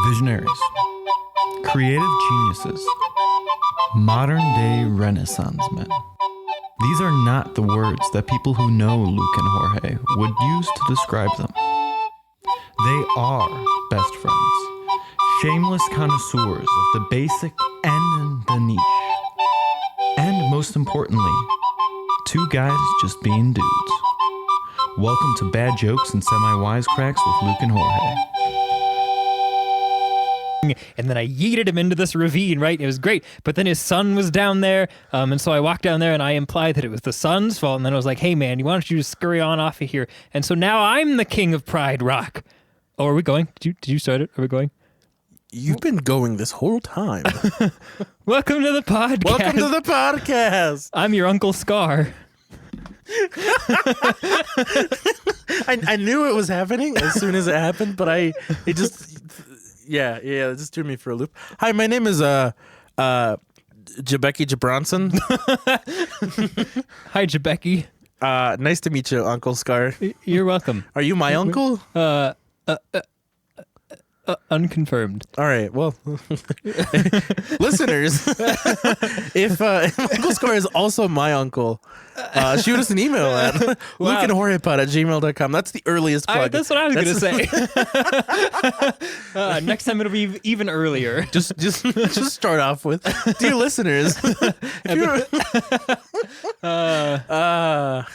Visionaries, creative geniuses, modern-day Renaissance men. These are not the words that people who know Luke and Jorge would use to describe them. They are best friends, shameless connoisseurs of the basic and the niche. And most importantly, two guys just being dudes. Welcome to Bad Jokes and Semi-Wisecracks with Luke and Jorge. And then I yeeted him into this ravine, right? It was great. But then his son was down there. And so I walked down there and I implied that it was the son's fault. And then I was like, hey, man, why don't you just scurry on off of here? And so now I'm the king of Pride Rock. Oh, are we going? Did you start it? Are we going? You've been going this whole time. Welcome to the podcast. Welcome to the podcast. I'm your Uncle Scar. I knew it was happening as soon as it happened, but it just threw me for a loop. Hi, my name is JBecky JBronson. Hi, JBecky. Nice to meet you, Uncle Scar. You're welcome. Are you my uncle? Unconfirmed. All right. Well, listeners, if Uncle Scar is also my uncle, shoot us an email at lukeandjorgepod@gmail.com. That's the earliest plug. That's what I was going to say. Next time it'll be even earlier. Just start off with, dear listeners.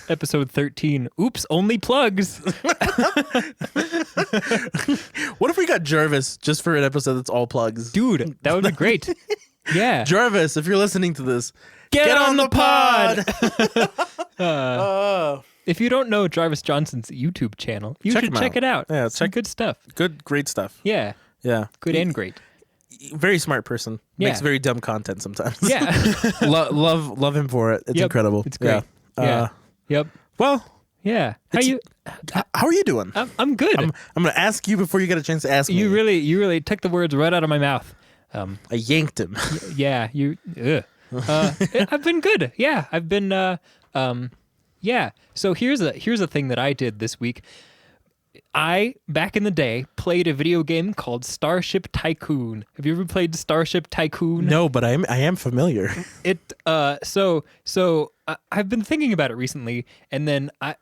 Episode 13. Oops, only plugs. What if we got Jarvis just for an episode that's all plugs? Dude, that would be great. Yeah. Jarvis, if you're listening to this, get on the pod. If you don't know Jarvis Johnson's YouTube channel, you should check it out. Yeah, Some good stuff. Great stuff. Yeah. Yeah. Good and great. Very smart person. Yeah. Makes very dumb content sometimes. Yeah. love him for it. It's incredible. It's great. Yeah. Yep. Well, yeah. How are you doing? I'm good. I'm going to ask you before you get a chance to ask me. You really took the words right out of my mouth. I yanked him. Yeah, I've been good. Yeah, I've been yeah. So here's a thing that I did this week. I, back in the day, played a video game called Starship Tycoon. Have you ever played Starship Tycoon? No, but I am familiar. I've been thinking about it recently, and then I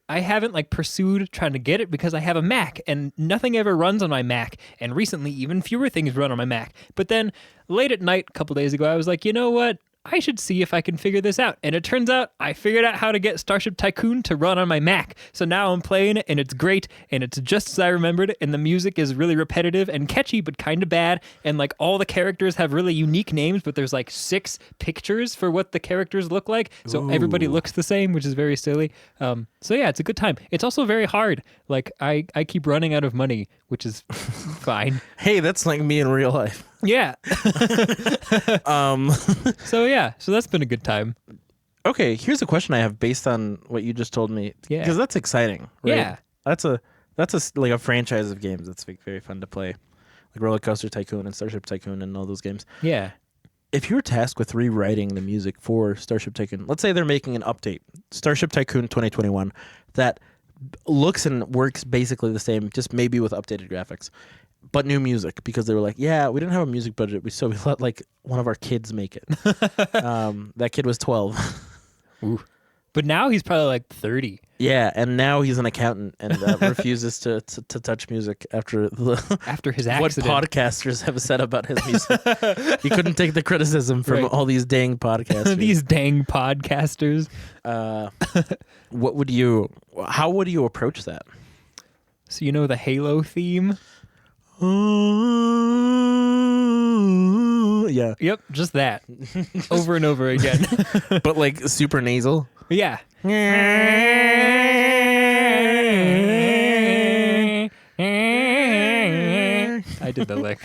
haven't pursued trying to get it because I have a Mac and nothing ever runs on my Mac, and recently even fewer things run on my Mac. But then late at night, a couple days ago, I was like, you know what? I should see if I can figure this out. And it turns out I figured out how to get Starship Tycoon to run on my Mac. So now I'm playing it and it's great and it's just as I remembered, and the music is really repetitive and catchy but kind of bad, and all the characters have really unique names, but there's 6 pictures for what the characters look like. So everybody looks the same, which is very silly. So yeah, it's a good time. It's also very hard. I keep running out of money, which is fine. Hey, that's like me in real life. Yeah. So that's been a good time. Okay, here's a question I have based on what you just told me. Yeah. Because that's exciting, right? Yeah. That's a franchise of games that's very fun to play. Like Roller Coaster Tycoon and Starship Tycoon and all those games. Yeah. If you were tasked with rewriting the music for Starship Tycoon, let's say they're making an update, Starship Tycoon 2021, that looks and works basically the same, just maybe with updated graphics, but new music, because they were like, yeah, we didn't have a music budget, so we let one of our kids make it. That kid was 12. Ooh. But now he's probably 30. Yeah, and now he's an accountant and refuses to touch music after his accident. What podcasters have said about his music. He couldn't take the criticism from all these dang podcasters. These dang podcasters. How would you approach that? So you know the Halo theme? Yeah. Yep, just that. Over and over again. But super nasal? Yeah. I did the lick.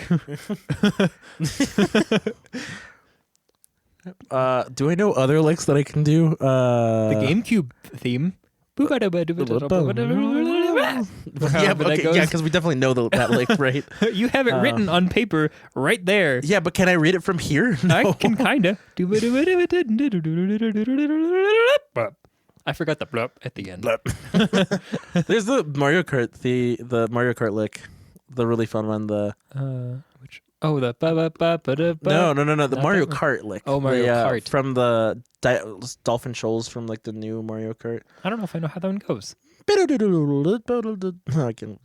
Do I know other licks that I can do? The GameCube theme. Yeah, because we definitely know that lick, right? You have it written on paper right there. Yeah, but can I read it from here? No. I can kinda. I forgot the blurp at the end. There's the Mario Kart, the Mario Kart lick The really fun one. The which the ba ba ba ba da ba. no. The Not Mario that one. Kart lick. Oh, Mario Kart. From the Dolphin Shoals from like the new Mario Kart. I don't know if I know how that one goes. I can.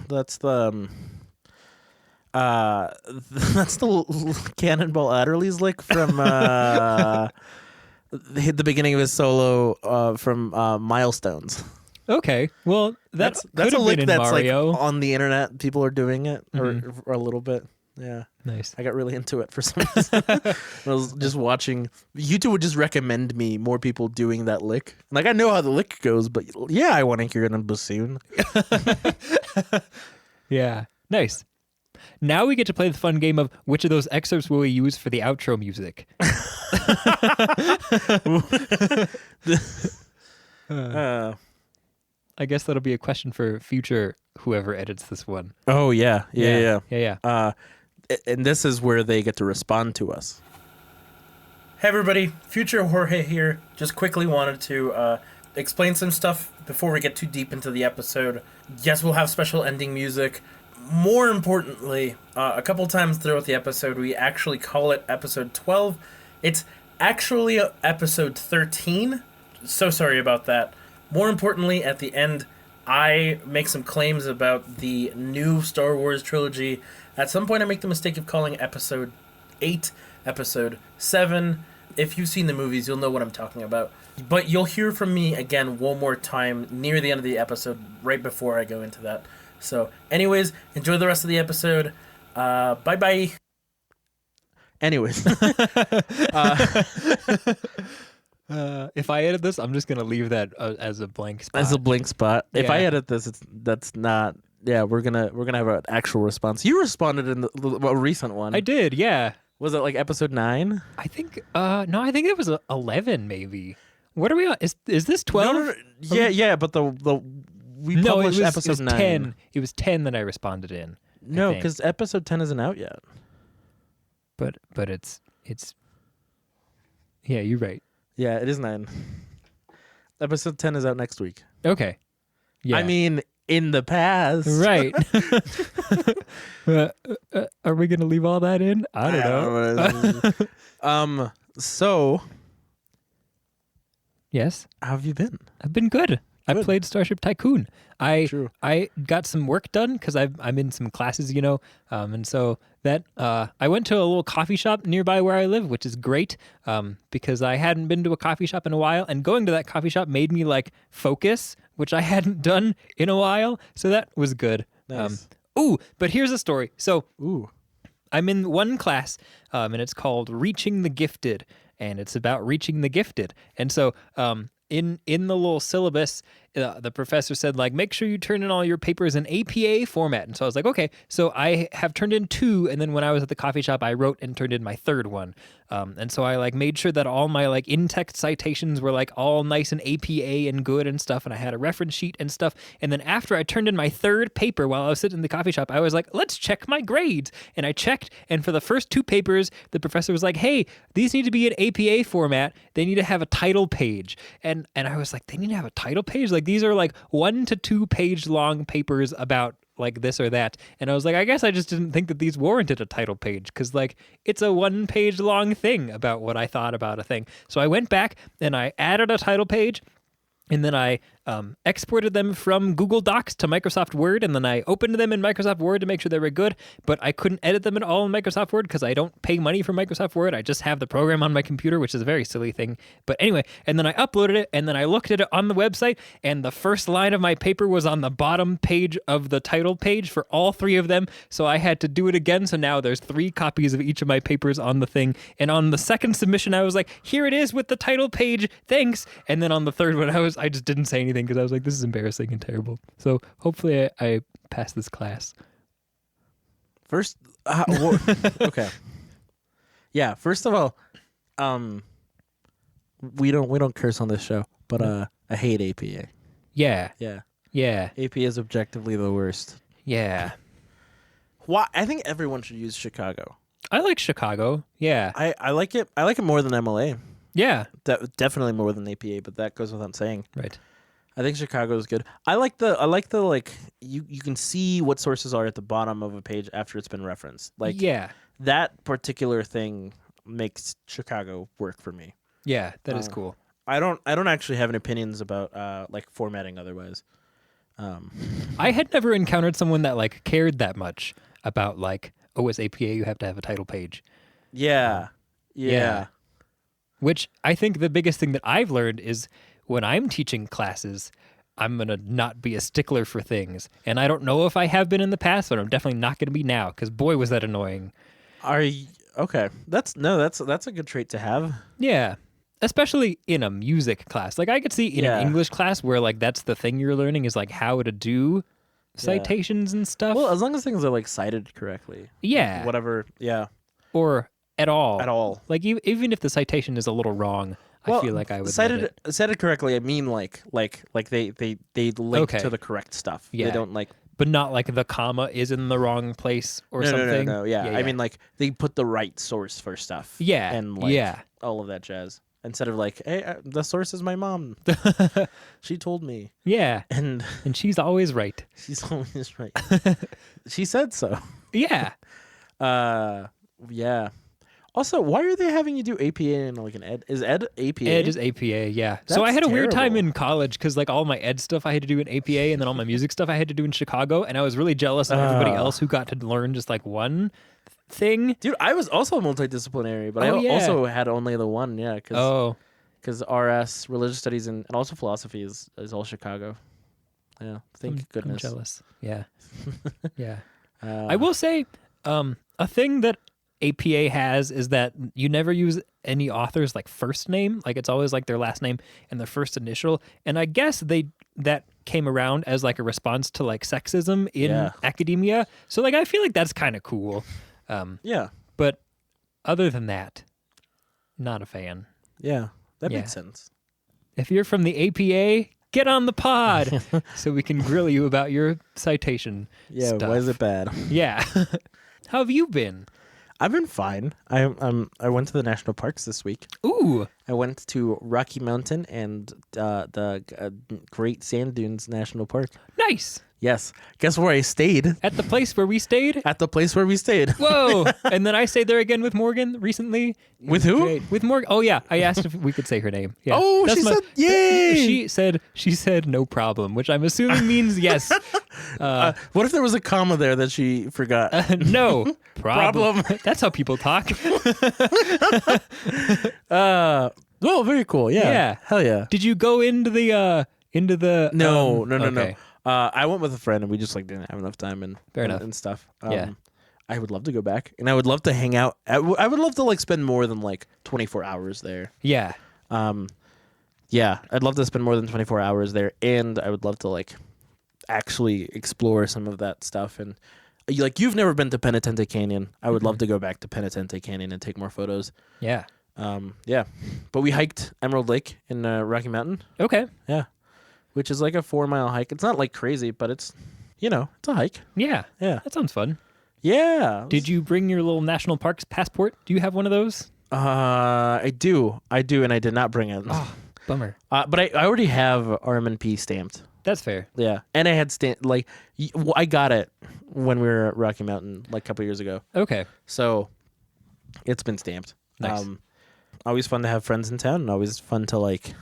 That's the that's the Cannonball Adderley's lick from the beginning of his solo from Milestones. Okay, well that's a lick been in that's Mario. like on the internet. People are doing it or a little bit. Yeah. Nice. I got really into it for some reason. I was just watching. YouTube would just recommend me more people doing that lick. Like, I know how the lick goes, but yeah, I want to hear it on bassoon. Yeah. Nice. Now we get to play the fun game of which of those excerpts will we use for the outro music. I guess that'll be a question for future whoever edits this one. Oh, yeah. Yeah. And this is where they get to respond to us. Hey everybody, Future Jorge here. Just quickly wanted to explain some stuff before we get too deep into the episode. Yes, we'll have special ending music. More importantly, a couple times throughout the episode, we actually call it episode 12. It's actually episode 13. So sorry about that. More importantly, at the end, I make some claims about the new Star Wars trilogy. At some point, I make the mistake of calling episode 8, episode 7. If you've seen the movies, you'll know what I'm talking about. But you'll hear from me again one more time near the end of the episode, right before I go into that. So, anyways, enjoy the rest of the episode. Bye-bye. Anyways. If I edit this, I'm just gonna leave that as a blank spot. As a blank spot. If Yeah. I edit this, that's not. Yeah, we're gonna have an actual response. You responded in a recent one. I did, yeah. Was it like episode 9? I think no, I think it was 11 maybe. What are we on? Is this 12? No. Yeah, but the we No, published it was episode 9. 10. It was 10 that I responded in. No, think. because episode 10 isn't out yet. But it's yeah, you're right. Yeah, it is 9. Episode 10 is out next week. Okay. Yeah. I mean, in the past. right. Are we gonna leave all that in? I don't know. So, Yes, how have you been? I've been good. I Good. played Starship Tycoon. True. I got some work done because I'm in some classes, and so that I went to a little coffee shop nearby where I live, which is great because I hadn't been to a coffee shop in a while, and going to that coffee shop made me like focus, which I hadn't done in a while, so that was good. Nice. But here's a story. So Ooh. I'm in one class, and it's called Reaching the Gifted, and it's about reaching the gifted, and so in the little syllabus, the professor said, like, make sure you turn in all your papers in APA format. And so I was like, okay. So I have turned in 2, and then when I was at the coffee shop, I wrote and turned in my 3rd one. And so I like made sure that all my like in-text citations were like all nice and APA and good and stuff, and I had a reference sheet and stuff. And then after I turned in my 3rd paper while I was sitting in the coffee shop, I was like, let's check my grades. And I checked, and for the first 2 papers, the professor was like, hey, these need to be in APA format. They need to have a title page. And I was like, they need to have a title page? Like, these are like 1 to 2 page long papers about like this or that. And I was like, I guess I just didn't think that these warranted a title page because like it's a 1 page long thing about what I thought about a thing. So I went back and I added a title page, and then I exported them from Google Docs to Microsoft Word, and then I opened them in Microsoft Word to make sure they were good, but I couldn't edit them at all in Microsoft Word because I don't pay money for Microsoft Word. I just have the program on my computer, which is a very silly thing. But anyway, and then I uploaded it, and then I looked at it on the website, and the first line of my paper was on the bottom page of the title page for all 3 of them, so I had to do it again. So now there's 3 copies of each of my papers on the thing, and on the second submission, I was like, here it is with the title page, thanks. And then on the 3rd one, I just didn't say anything because I was like, this is embarrassing and terrible. So hopefully I pass this class. First, okay. Yeah. First of all, we don't curse on this show, but I hate APA. Yeah. Yeah. Yeah. APA is objectively the worst. Yeah. Why? I think everyone should use Chicago. I like Chicago. Yeah. I like it. I like it more than MLA. Yeah. Definitely more than APA, but that goes without saying. Right. I think Chicago is good. I like the like you can see what sources are at the bottom of a page after it's been referenced. Like Yeah. that particular thing makes Chicago work for me. Yeah, that is cool. I don't actually have any opinions about like formatting otherwise. I had never encountered someone that like cared that much about like, oh, as APA you have to have a title page. Yeah. Yeah. Which I think the biggest thing that I've learned is when I'm teaching classes, I'm going to not be a stickler for things. And I don't know if I have been in the past, but I'm definitely not going to be now because boy, was that annoying. Are you, okay. That's a good trait to have. Yeah. Especially in a music class. Like I could see in an English class where like that's the thing you're learning is like how to do citations and stuff. Well, as long as things are like cited correctly. Yeah. Whatever. Yeah. Or at all. At all. Like even if the citation is a little wrong, I feel like I would cited correctly. I mean like they link to the correct stuff. Yeah. They don't like, but not like the comma is in the wrong place or something. No. Yeah. I mean like they put the right source for stuff. Yeah. And like all of that jazz. Instead of like, hey, the source is my mom. She told me. Yeah. And she's always right. She's always right. She said so. Yeah. Yeah. Also, why are they having you do APA and like an ed? Is ed APA? Ed is APA, yeah. So I had a weird time in college because like all my ed stuff I had to do in APA and then all my music stuff I had to do in Chicago. And I was really jealous of everybody else who got to learn just like one thing. Dude, I was also multidisciplinary, but I also had only the one, yeah. Because RS, religious studies, and also philosophy is all Chicago. Yeah, thank goodness. I'm jealous. Yeah. Yeah. I will say a thing that APA has is that you never use any author's like first name. Like it's always like their last name and their first initial. And I guess that came around as like a response to like sexism in academia. So like I feel like that's kind of cool. Yeah. But other than that, not a fan. Yeah, that makes sense. If you're from the APA, get on the pod so we can grill you about your citation stuff. Why is it bad? Yeah. How have you been? I've been fine. I went to the national parks this week. Ooh. I went to Rocky Mountain and the Great Sand Dunes National Park. Nice. Yes. Guess where I stayed? At the place where we stayed? At the place where we stayed. Whoa. And then I stayed there again with Morgan recently. With who? Great. With Morgan. Oh, yeah. I asked if we could say her name. Yeah. Oh, she said, yay. She said no problem, which I'm assuming means yes. What if there was a comma there that she forgot? No. Problem. That's how people talk. Oh, very cool. Yeah. Yeah. Hell yeah. Did you go into the No. okay. I went with a friend and we just like didn't have enough time and stuff. Yeah. I would love to go back and I would love to hang out. I would love to like spend more than like 24 hours there. Yeah. Yeah, I'd love to spend more than 24 hours there, and I would love to like actually explore some of that stuff. And like you've never been to Penitente Canyon, I would love to go back to Penitente Canyon and take more photos. Yeah. Yeah, but we hiked Emerald Lake in Rocky Mountain. Okay. Yeah, which is like a 4-mile hike. It's not like crazy, but it's it's a hike. Yeah. Yeah. That sounds fun. Yeah. Did you bring your little national parks passport? Do you have one of those? I do, and I did not bring it. Oh, bummer. But I already have RMNP stamped. That's fair. Yeah, and I had I got it when we were at Rocky Mountain like a couple years ago. Okay. So it's been stamped. Nice. Always fun to have friends in town, and always fun to like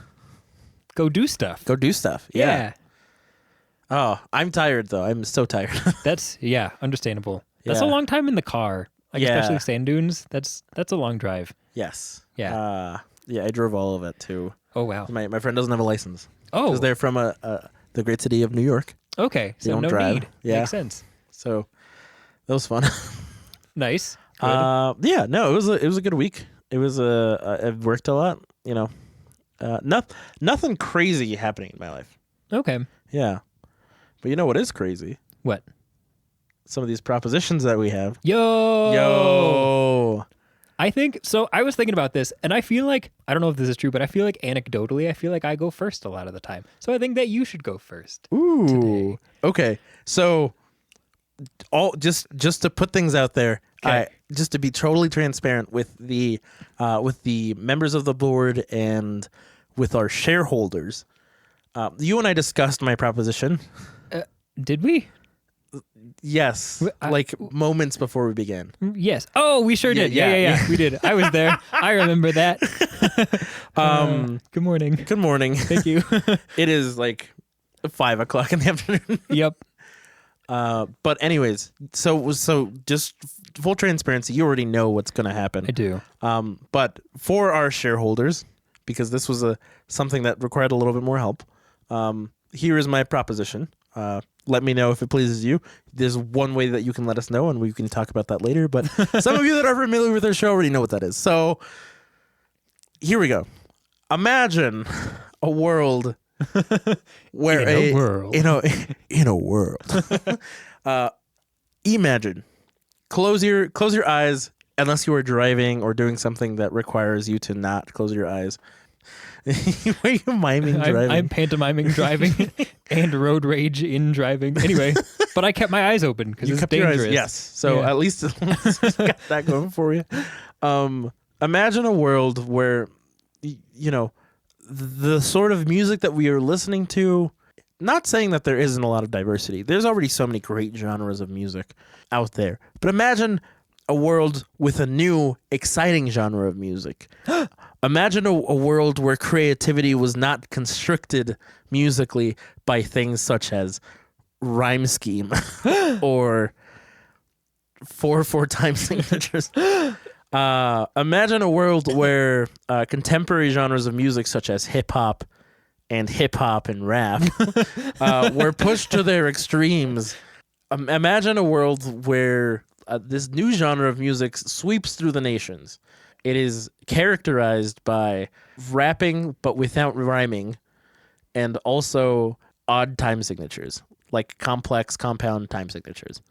go do stuff. Yeah. Oh, I'm tired though. I'm so tired. That's understandable. That's a Yeah. long time in the car. Like especially sand dunes. That's a long drive. Yes. Yeah. Yeah, I drove all of it too. Oh wow. My friend doesn't have a license. Oh. Because they're from the great city of New York. Okay. They So don't no drive. need. Yeah. Makes sense. So that was fun. Nice. Good. Yeah, no, it was a good week. It was I've worked a lot, nothing crazy happening in my life. Okay. Yeah. But you know what is crazy? What? Some of these propositions that we have. Yo. I think so. I was thinking about this, and I feel like I don't know if this is true, but I feel like anecdotally, I feel like I go first a lot of the time. So I think that you should go first. Ooh. Today. Okay. So, just to put things out there, Okay. just to be totally transparent with the members of the board and with our shareholders, you and I discussed my proposition. Did we? Yes, like moments before we began. Yes. Oh, we sure did. Yeah. We did. I was there. I remember that. Good morning. Good morning. Thank you. It is like 5 o'clock in the afternoon. Yep. But anyways, so just full transparency, you already know what's going to happen. I do. But for our shareholders, because this was something that required a little bit more help, here is my proposition. Let me know if it pleases you. There's one way that you can let us know, and we can talk about that later. But some of you that are familiar with our show already know what that is. So here we go. Imagine a world where in a world. Imagine. Close your eyes unless you are driving or doing something that requires you to not close your eyes. Were you miming driving? I'm pantomiming driving and road rage in driving. Anyway, but I kept my eyes open because it's dangerous. Yes. So at least got that going for you. Imagine a world where, the sort of music that we are listening to, not saying that there isn't a lot of diversity. There's already so many great genres of music out there. But imagine a world with a new, exciting genre of music. Imagine a world where creativity was not constricted musically by things such as rhyme scheme or 4/4 time signatures. Imagine a world where contemporary genres of music such as hip hop and rap were pushed to their extremes. Imagine a world where this new genre of music sweeps through the nations. It is characterized by rapping but without rhyming, and also odd time signatures, like complex compound time signatures.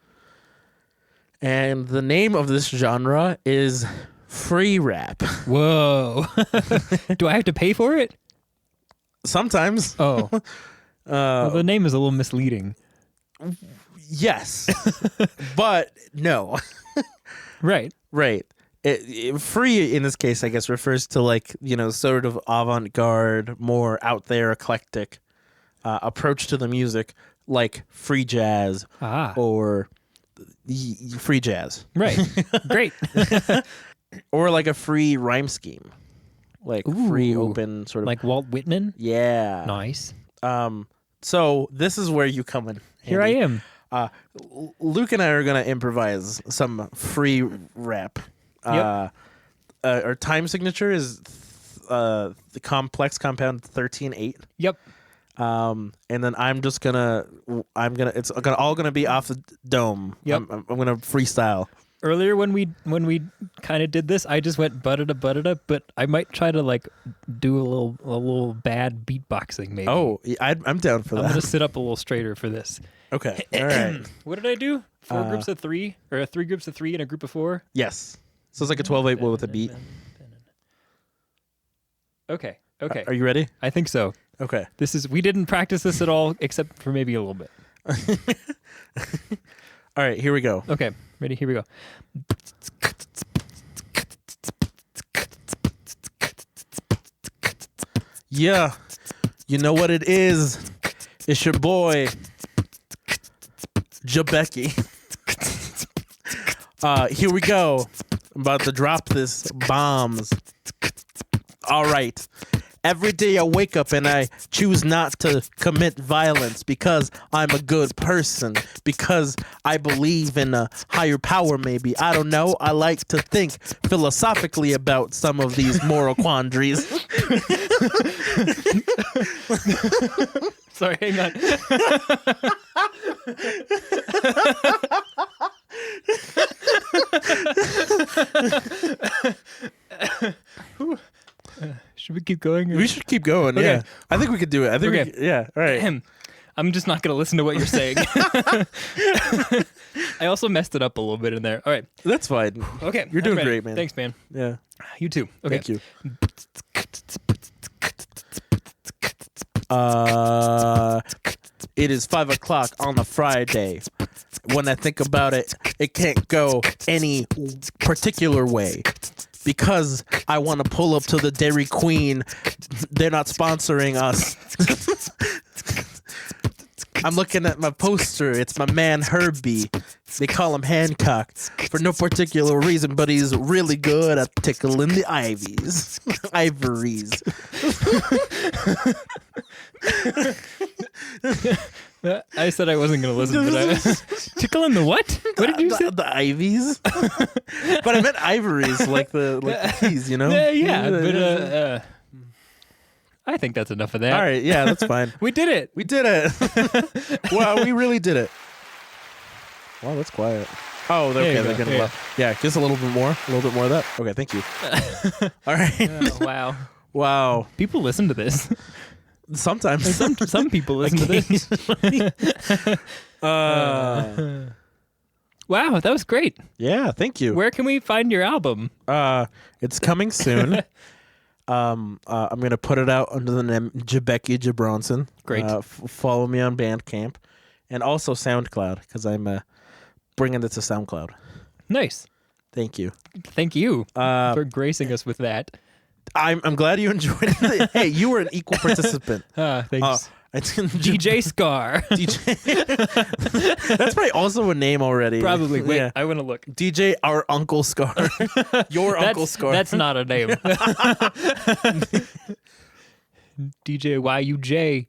And the name of this genre is free rap. Whoa. Do I have to pay for it? Sometimes. Oh. Well, the name is a little misleading. Yes. But no. Right. Free in this case, I guess, refers to sort of avant-garde, more out there, eclectic approach to the music, like free jazz or free jazz. Right. Great. Or like a free rhyme scheme, like free open sort of like Walt Whitman. Yeah. Nice. So this is where you come in. Here I am. Luke and I are gonna improvise some free rap. Yep. Our time signature is the complex compound 13/8. Yep. And then it's all gonna be off the dome. Yep. I'm gonna freestyle. Earlier when we kind of did this, I just went butta, but I might try to do a little bad beatboxing maybe. Oh, I'm down for that. I'm gonna sit up a little straighter for this. Okay. All right. What did I do? 4 groups of 3, or 3 groups of 3 and a group of 4? Yes. So it's like a 12/8 with a beat. Okay. Are you ready? I think so. Okay. We didn't practice this at all, except for maybe a little bit. All right, here we go. Okay, ready? Here we go. Yeah, you know what it is. It's your boy, JBecky. Here we go. I'm about to drop this bombs. All right. Every day I wake up and I choose not to commit violence because I'm a good person, because I believe in a higher power maybe. I don't know. I like to think philosophically about some of these moral quandaries. Sorry, hang on. Should we keep going? We should keep going. Okay. Yeah, I think we could do it. I think. Okay. Yeah. All right. I'm just not going to listen to what you're saying. I also messed it up a little bit in there. All right. That's fine. Okay. You're doing great, man. Thanks, man. Yeah. You too. Okay. Thank you. It is 5 o'clock on a Friday. when I think about it, it can't go any particular way. Because I want to pull up to the Dairy Queen. They're not sponsoring us. I'm looking at my poster. It's my man Herbie. They call him Hancock for no particular reason, but he's really good at tickling the ivories. Ivories. I said I wasn't going to listen, but I tickling the what? What did you say? The ivies. But I meant ivories, like the keys, you know? Yeah, but I think that's enough of that. All right, yeah, that's fine. We did it. We did it. Wow, we really did it. Wow, that's quiet. Oh, There you okay, they're go. getting low. Yeah, just a little bit more of that. Okay, thank you. All right. Wow. Wow. People listen to this. Sometimes. Some people listen to this. Wow, that was great. Yeah, thank you. Where can we find your album? It's coming soon. I'm gonna put it out under the name JBecky JBronson. Great. Follow me on Bandcamp, and also SoundCloud because I'm bringing it to SoundCloud. Nice. Thank you. Thank you for gracing us with that. I'm glad you enjoyed it. Hey, you were an equal participant. Thanks. DJ DJ Scar. That's probably also a name already. Probably. Wait, Yeah. I want to look. DJ our Uncle Scar. Your Uncle Scar. That's not a name. DJ YUJ.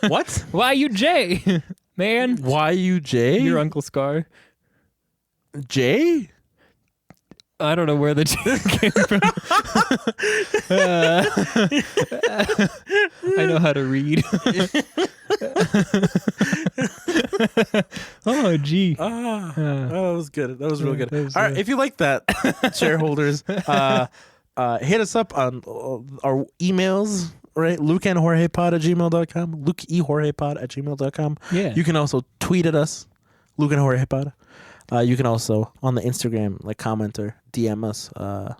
What? YUJ. Man. YUJ? Your Uncle Scar. J? I don't know where the J came from. I know how to read. Oh, gee. That was good. That was real good. that was All right, good. if you like that, shareholders, hit us up on our emails, right? lukeandjorgepod@gmail.com, lukeehorgepod@gmail.com. Yeah. You can also tweet at us, Luke and Jorge Pod. You can also, on the Instagram, comment or DM us,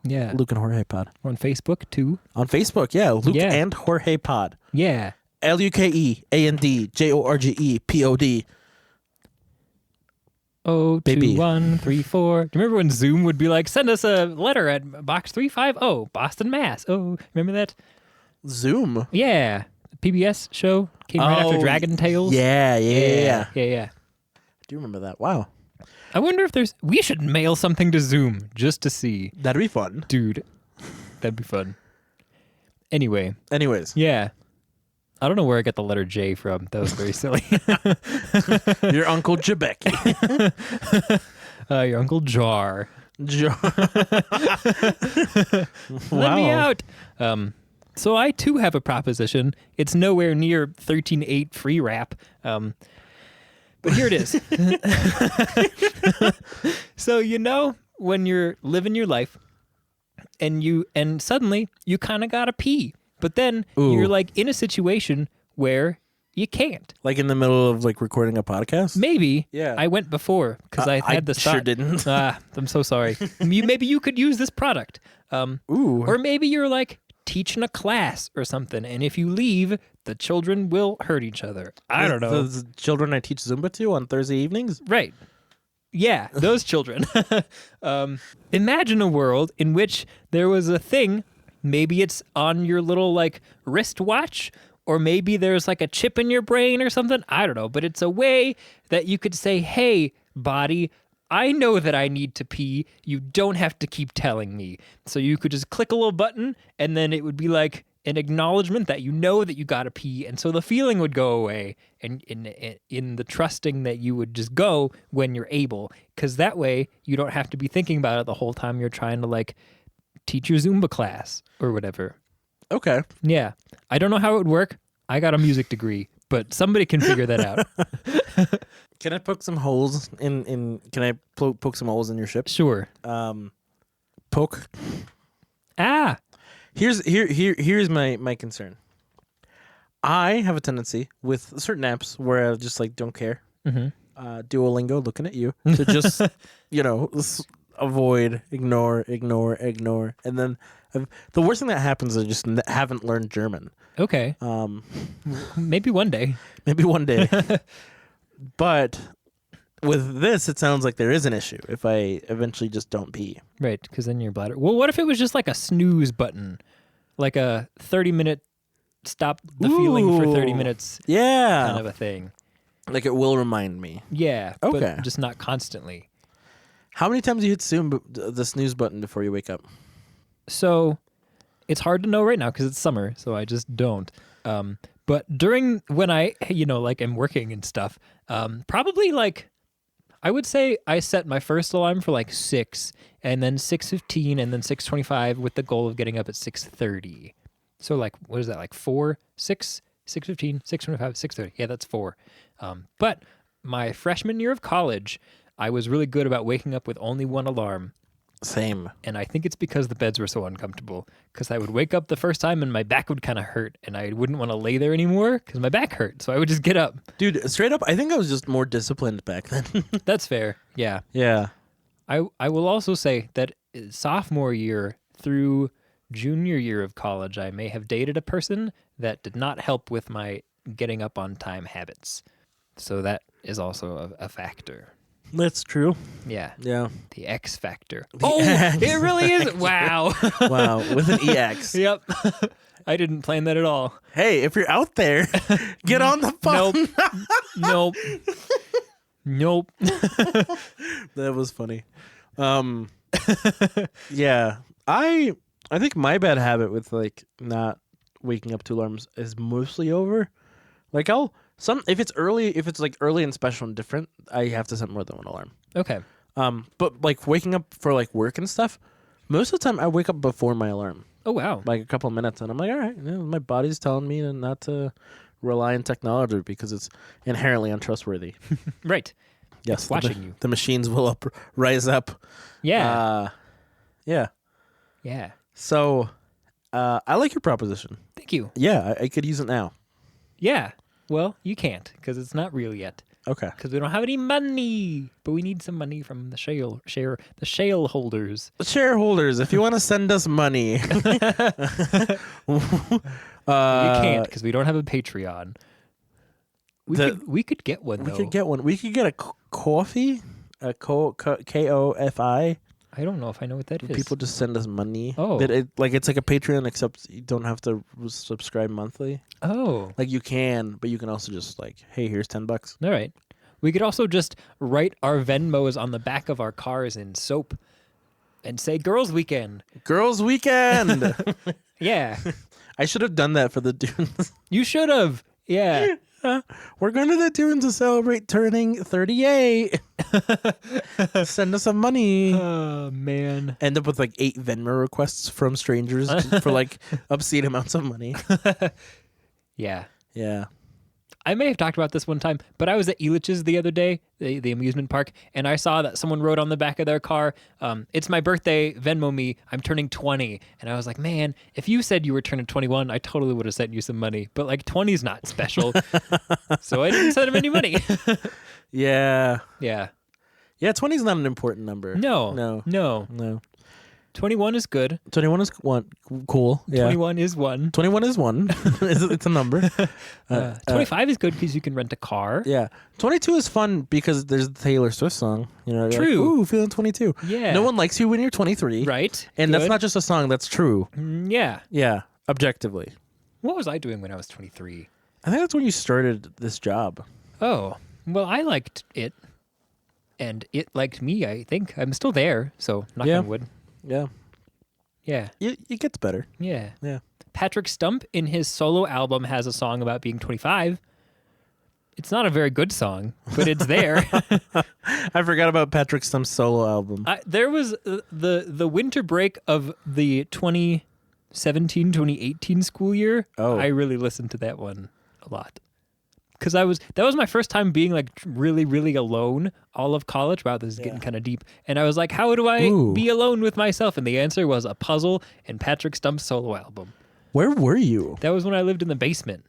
Yeah. Luke and Jorge Pod. We're on Facebook, too. On Facebook, yeah, Luke Yeah. and Jorge Pod. Yeah. LukeandJorgepod. Oh, Baby. 2134. Do you remember when Zoom would be like, send us a letter at box 350, Boston, Mass? Oh, remember that? Zoom. Yeah. The PBS show came right after Oh, Dragon Tales. Yeah. Yeah. I do remember that. Wow. I wonder if we should mail something to Zoom just to see. That'd be fun. Dude, that'd be fun. Anyway, Anyways. yeah. I don't know where I got the letter J from. That was very silly. Your Uncle JBecky. Your Uncle Jar. Let me out. So I too have a proposition. It's nowhere near 13.8 free rap. But here it is. So when you're living your life and suddenly you kind of gotta pee, but then Ooh. you're in a situation where you can't. Like in the middle of recording a podcast? Maybe. Yeah. I went before because I had the sure thought. didn't. I'm so sorry. Maybe you could use this product. Ooh. Or maybe you're teaching a class or something, and if you leave, the children will hurt each other. I don't know. The children I teach Zumba to on Thursday evenings? Right. Yeah, those children. Imagine a world in which there was a thing. Maybe it's on your little wristwatch, or maybe there's a chip in your brain or something. I don't know, but it's a way that you could say, "Hey, body, I know that I need to pee. You don't have to keep telling me." So you could just click a little button, and then it would be an acknowledgement that you know that you gotta pee, and so the feeling would go away, and in the trusting that you would just go when you're able, because that way you don't have to be thinking about it the whole time you're trying to teach your Zumba class or whatever. Okay. Yeah, I don't know how it would work. I got a music degree, but somebody can figure that out. Can I poke some holes in can I poke some holes in your ship? Sure. Poke. Ah. Here's my concern. I have a tendency with certain apps where I just don't care. Mm-hmm. Duolingo, looking at you, to just avoid, ignore, and then the worst thing that happens is I just haven't learned German. Okay. Maybe one day. Maybe one day. But with this, it sounds like there is an issue if I eventually just don't pee. Right, because then your bladder. Well, what if it was just like a snooze button, like a 30-minute stop the feeling for 30 Ooh. minutes Yeah. kind of a thing? Like it will remind me. Yeah, Okay. but just not constantly. How many times do you hit the snooze button before you wake up? So it's hard to know right now because it's summer, so I just don't. But during when I, like am working and stuff, probably like I would say I set my first alarm for like 6 and then 6:15 and then 6:25 with the goal of getting up at 6:30. So like, what is that? Like 4, 6, 6:15, 6:25, 6:30. Yeah, that's 4. But my freshman year of college, I was really good about waking up with only one alarm. Same. And I think it's because the beds were so uncomfortable. Because I would wake up the first time and my back would kind of hurt, and I wouldn't want to lay there anymore because my back hurt. So I would just get up. Dude, straight up, I think I was just more disciplined back then. That's fair. Yeah. Yeah. I will also say that sophomore year through junior year of college, I may have dated a person that did not help with my getting up on time habits. So that is also a factor. That's true. Yeah. Yeah. The X factor. X It really is. Wow. Wow. With an EX. Yep. I didn't plan that at all. Hey, if you're out there, get on the phone. Nope. Nope. That was funny. Yeah. I think my bad habit with like not waking up to alarms is mostly over. Like if it's like early and special and different, I have to set more than one alarm. Okay. But like waking up for like work and stuff, most of the time I wake up before my alarm, Oh, wow. like a couple of minutes, and I'm like, all right, my body's telling me not to rely on technology because it's inherently untrustworthy. Right. Yes, It's watching you. The machines will rise up. Yeah. Yeah. Yeah. So, I like your proposition. Thank you. Yeah, I could use it now. Yeah. Well, you can't because it's not real yet. Okay. Because we don't have any money, but we need some money from the shale holders. Shareholders, if you want to send us money, You can't because we don't have a Patreon. We could get one We though. could get one. We could get a coffee, KOFI. I don't know if I know what that is. People just send us money. Oh. It's like a Patreon, except you don't have to subscribe monthly. Oh. Like you can, but you can also just like, hey, here's $10. All right. We could also just write our Venmos on the back of our cars in soap and say Girls Weekend. Girls Weekend. Yeah. I should have done that for the dunes. You should have. Yeah. We're going to the dunes to celebrate turning 38. Send us some money. Oh, man. End up with like 8 Venmo requests from strangers for like obscene amounts of money. Yeah. Yeah. I may have talked about this one time, but I was at Elitch's the other day, the amusement park, and I saw that someone wrote on the back of their car, it's my birthday, Venmo me, I'm turning 20. And I was like, man, if you said you were turning 21, I totally would have sent you some money. But like 20 is not special. So I didn't send him any money. Yeah. Yeah. Yeah, 20 is not an important number. No. 21 is good. 21 is cool. Yeah. 21 is 1. 21 is 1. It's a number. 25 is good because you can rent a car. Yeah. 22 is fun because there's the Taylor Swift song. You know, you're True. Like, ooh, feeling 22. Yeah. No one likes you when you're 23. Right. And that's Good. not just a song, that's true. Yeah. Yeah, objectively. What was I doing when I was 23? I think that's when you started this job. Oh, well, I liked it. And it liked me, I think. I'm still there, so knock Yeah. on wood. Yeah. Yeah. It gets better. Yeah. Yeah. Patrick Stump in his solo album has a song about being 25. It's not a very good song, but it's there. I forgot about Patrick Stump's solo album. There was the winter break of the 2017-2018 school year. Oh. I really listened to that one a lot. Because that was my first time being like really, really alone all of college. Wow, this is getting kind of deep. And I was like, how do I be alone with myself? And the answer was a puzzle and Patrick Stump's solo album. Where were you? That was when I lived in the basement.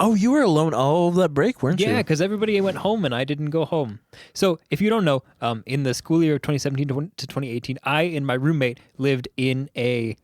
Oh, you were alone all of that break, weren't you? Yeah, because everybody went home and I didn't go home. So if you don't know, in the school year of 2017 to 2018, I and my roommate lived in a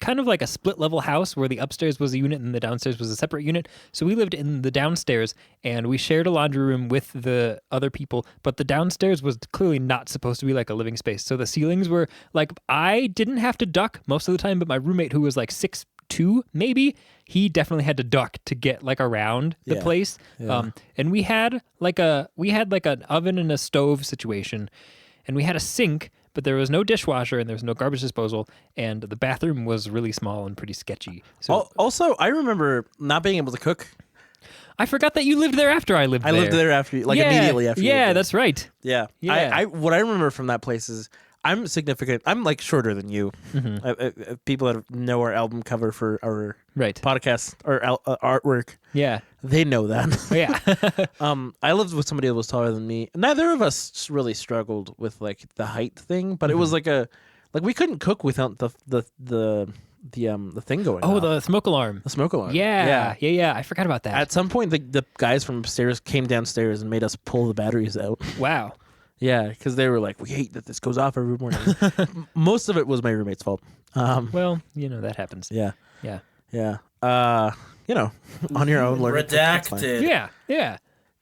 kind of like a split level house where the upstairs was a unit and the downstairs was a separate unit. So we lived in the downstairs and we shared a laundry room with the other people, but the downstairs was clearly not supposed to be like a living space. So the ceilings were like, I didn't have to duck most of the time, but my roommate, who was like 6'2", maybe, he definitely had to duck to get like around the Yeah. place. Yeah. And we had like an oven and a stove situation, and we had a sink, but there was no dishwasher and there was no garbage disposal, and the bathroom was really small and pretty sketchy. So Also, I remember not being able to cook. I forgot that you lived there after I lived there. I lived there after, like immediately after. you Yeah, lived there. that's right. Yeah. Yeah. I what I remember from that place is I'm significant. I'm like shorter than you. People that know our album cover for our Right. podcast or artwork, Yeah. they know that. Yeah. I lived with somebody that was taller than me. Neither of us really struggled with like the height thing, but it was like we couldn't cook without the thing going. Oh, off. the smoke alarm. the smoke alarm. Yeah. I forgot about that. At some point, the guys from upstairs came downstairs and made us pull the batteries out. Wow. Yeah, because they were like, "We hate that this goes off every morning." Most of it was my roommate's fault. Well, that happens. Yeah, Yeah. yeah. On your own, learning. It's fine. Redacted. Yeah.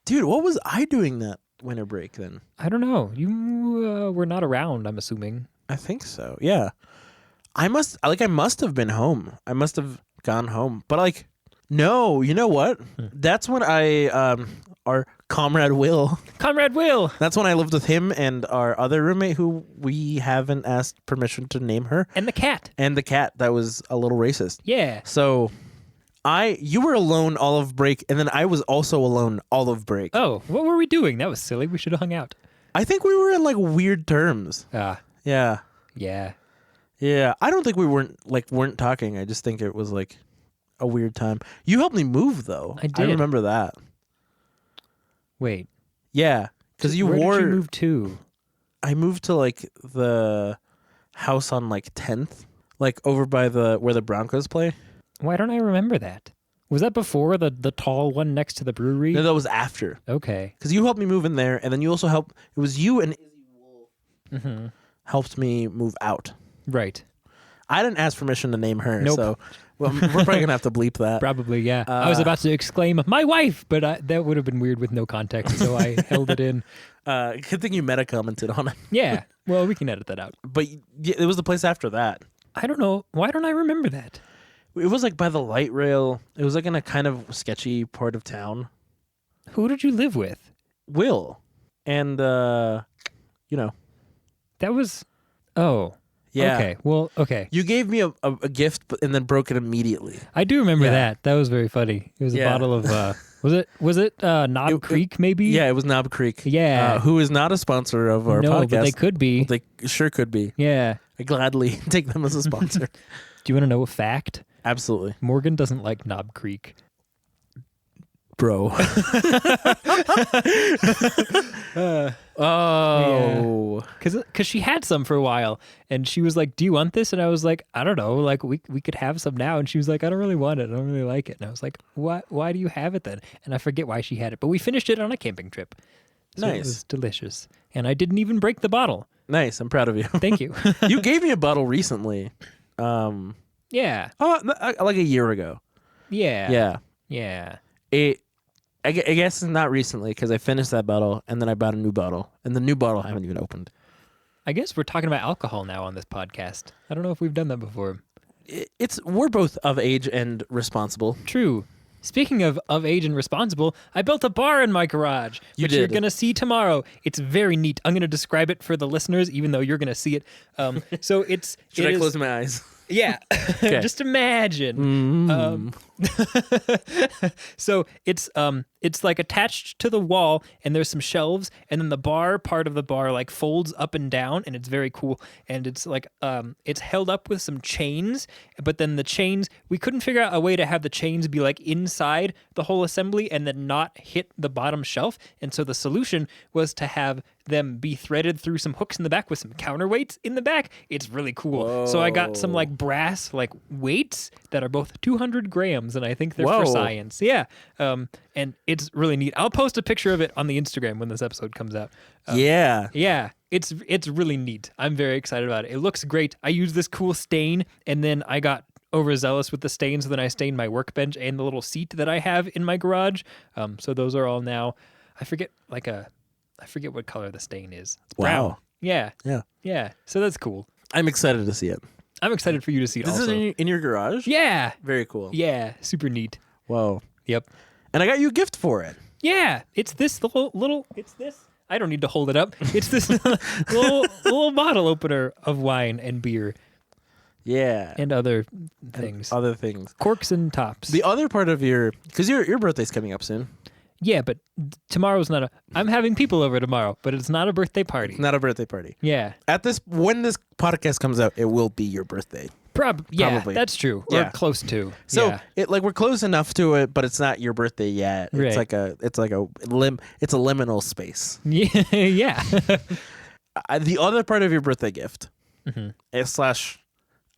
Dude, what was I doing that winter break then? I don't know. You were not around, I'm assuming. I think so. Yeah, I must have been home. I must have gone home. But like, no, you know what? That's when our comrade Will. Comrade Will. That's when I lived with him and our other roommate, who we haven't asked permission to name her, And the cat. and the cat that was a little racist. Yeah. So, you were alone all of break, and then I was also alone all of break. Oh, what were we doing? That was silly. We should have hung out. I think we were in like weird terms. Ah, Yeah. yeah. Yeah, I don't think we weren't talking. I just think it was like a weird time. You helped me move though. I did. I remember that. Wait. Yeah, because Where did you move to? I moved to like the house on like 10th, like over by where the Broncos play. Why don't I remember that? Was that before the tall one next to the brewery? No, that was after. Okay. Because you helped me move in there, and then you also helped. It was you and Izzy Wolf helped me move out. Right. I didn't ask permission to name her, Nope. so we're probably gonna have to bleep that. Probably, yeah. I was about to exclaim, "My wife!" but that would have been weird with no context, so I held it in. Good thing you meta commented on it. Yeah. Well, we can edit that out. But yeah, it was the place after that. I don't know. Why don't I remember that? It was like by the light rail. It was like in a kind of sketchy part of town. Who did you live with? Will. And, That was... Oh. yeah. Okay. Well, okay. You gave me a gift and then broke it immediately. I do remember Yeah. that. That was very funny. It was a Yeah. bottle of... was it Knob Creek, maybe? Yeah, it was Knob Creek. Yeah. Who is not a sponsor of our no, podcast. but they could be. They sure could be. Yeah. I gladly take them as a sponsor. Do you want to know a fact? Absolutely. Morgan doesn't like Knob Creek. Bro. Oh. Because she had some for a while, and she was like, "Do you want this?" And I was like, "I don't know. Like, we could have some now." And she was like, "I don't really want it. I don't really like it." And I was like, Why do you have it then?" And I forget why she had it, but we finished it on a camping trip. So Nice. It was delicious, and I didn't even break the bottle. Nice. I'm proud of you. Thank you. You gave me a bottle recently. Yeah. Like a year ago. Yeah. Yeah. Yeah. I guess not recently because I finished that bottle and then I bought a new bottle, and the new bottle I haven't even opened. I guess we're talking about alcohol now on this podcast. I don't know if we've done that before. We're both of age and responsible. True. Speaking of age and responsible, I built a bar in my garage, which you're did. going to see tomorrow. It's very neat. I'm going to describe it for the listeners, even though you're going to see it. So it's... Should I close my eyes? Yeah. Just imagine. So it's like attached to the wall, and there's some shelves, and then the bar part of the bar like folds up and down, and it's very cool. And it's like it's held up with some chains, but then the chains, we couldn't figure out a way to have the chains be like inside the whole assembly and then not hit the bottom shelf. And so the solution was to have them be threaded through some hooks in the back with some counterweights in the back. It's really cool. So I got some like brass like weights that are both 200 grams. diagrams, and I think they're Whoa. for science. Yeah. And it's really neat. I'll post a picture of it on the Instagram when this episode comes out. Yeah. Yeah, it's really neat. I'm very excited about it. It looks great. I used this cool stain, and then I got overzealous with the stain, so then I stained my workbench and the little seat that I have in my garage. So those are all now. I forget what color the stain is. It's brown. Wow. Yeah. Yeah. Yeah. So that's cool. I'm excited to see it. I'm excited for you to see it This also. is in your garage? Yeah. Very cool. Yeah. Super neat. Whoa. Yep. And I got you a gift for it. Yeah. It's this little it's this. I don't need to hold it up. It's this little bottle opener of wine and beer Yeah. and other things. Other things. Corks and tops. The other part of because your birthday's coming up soon. Yeah, but tomorrow's not I'm having people over tomorrow, but it's not a birthday party. Not a birthday party. Yeah. When this podcast comes out, it will be your birthday. Yeah, Probably. that's true. Yeah. Or close to. So yeah. we're close enough to it, but it's not your birthday yet. Right. It's a liminal space. Yeah. Yeah. The other part of your birthday gift Mm-hmm. is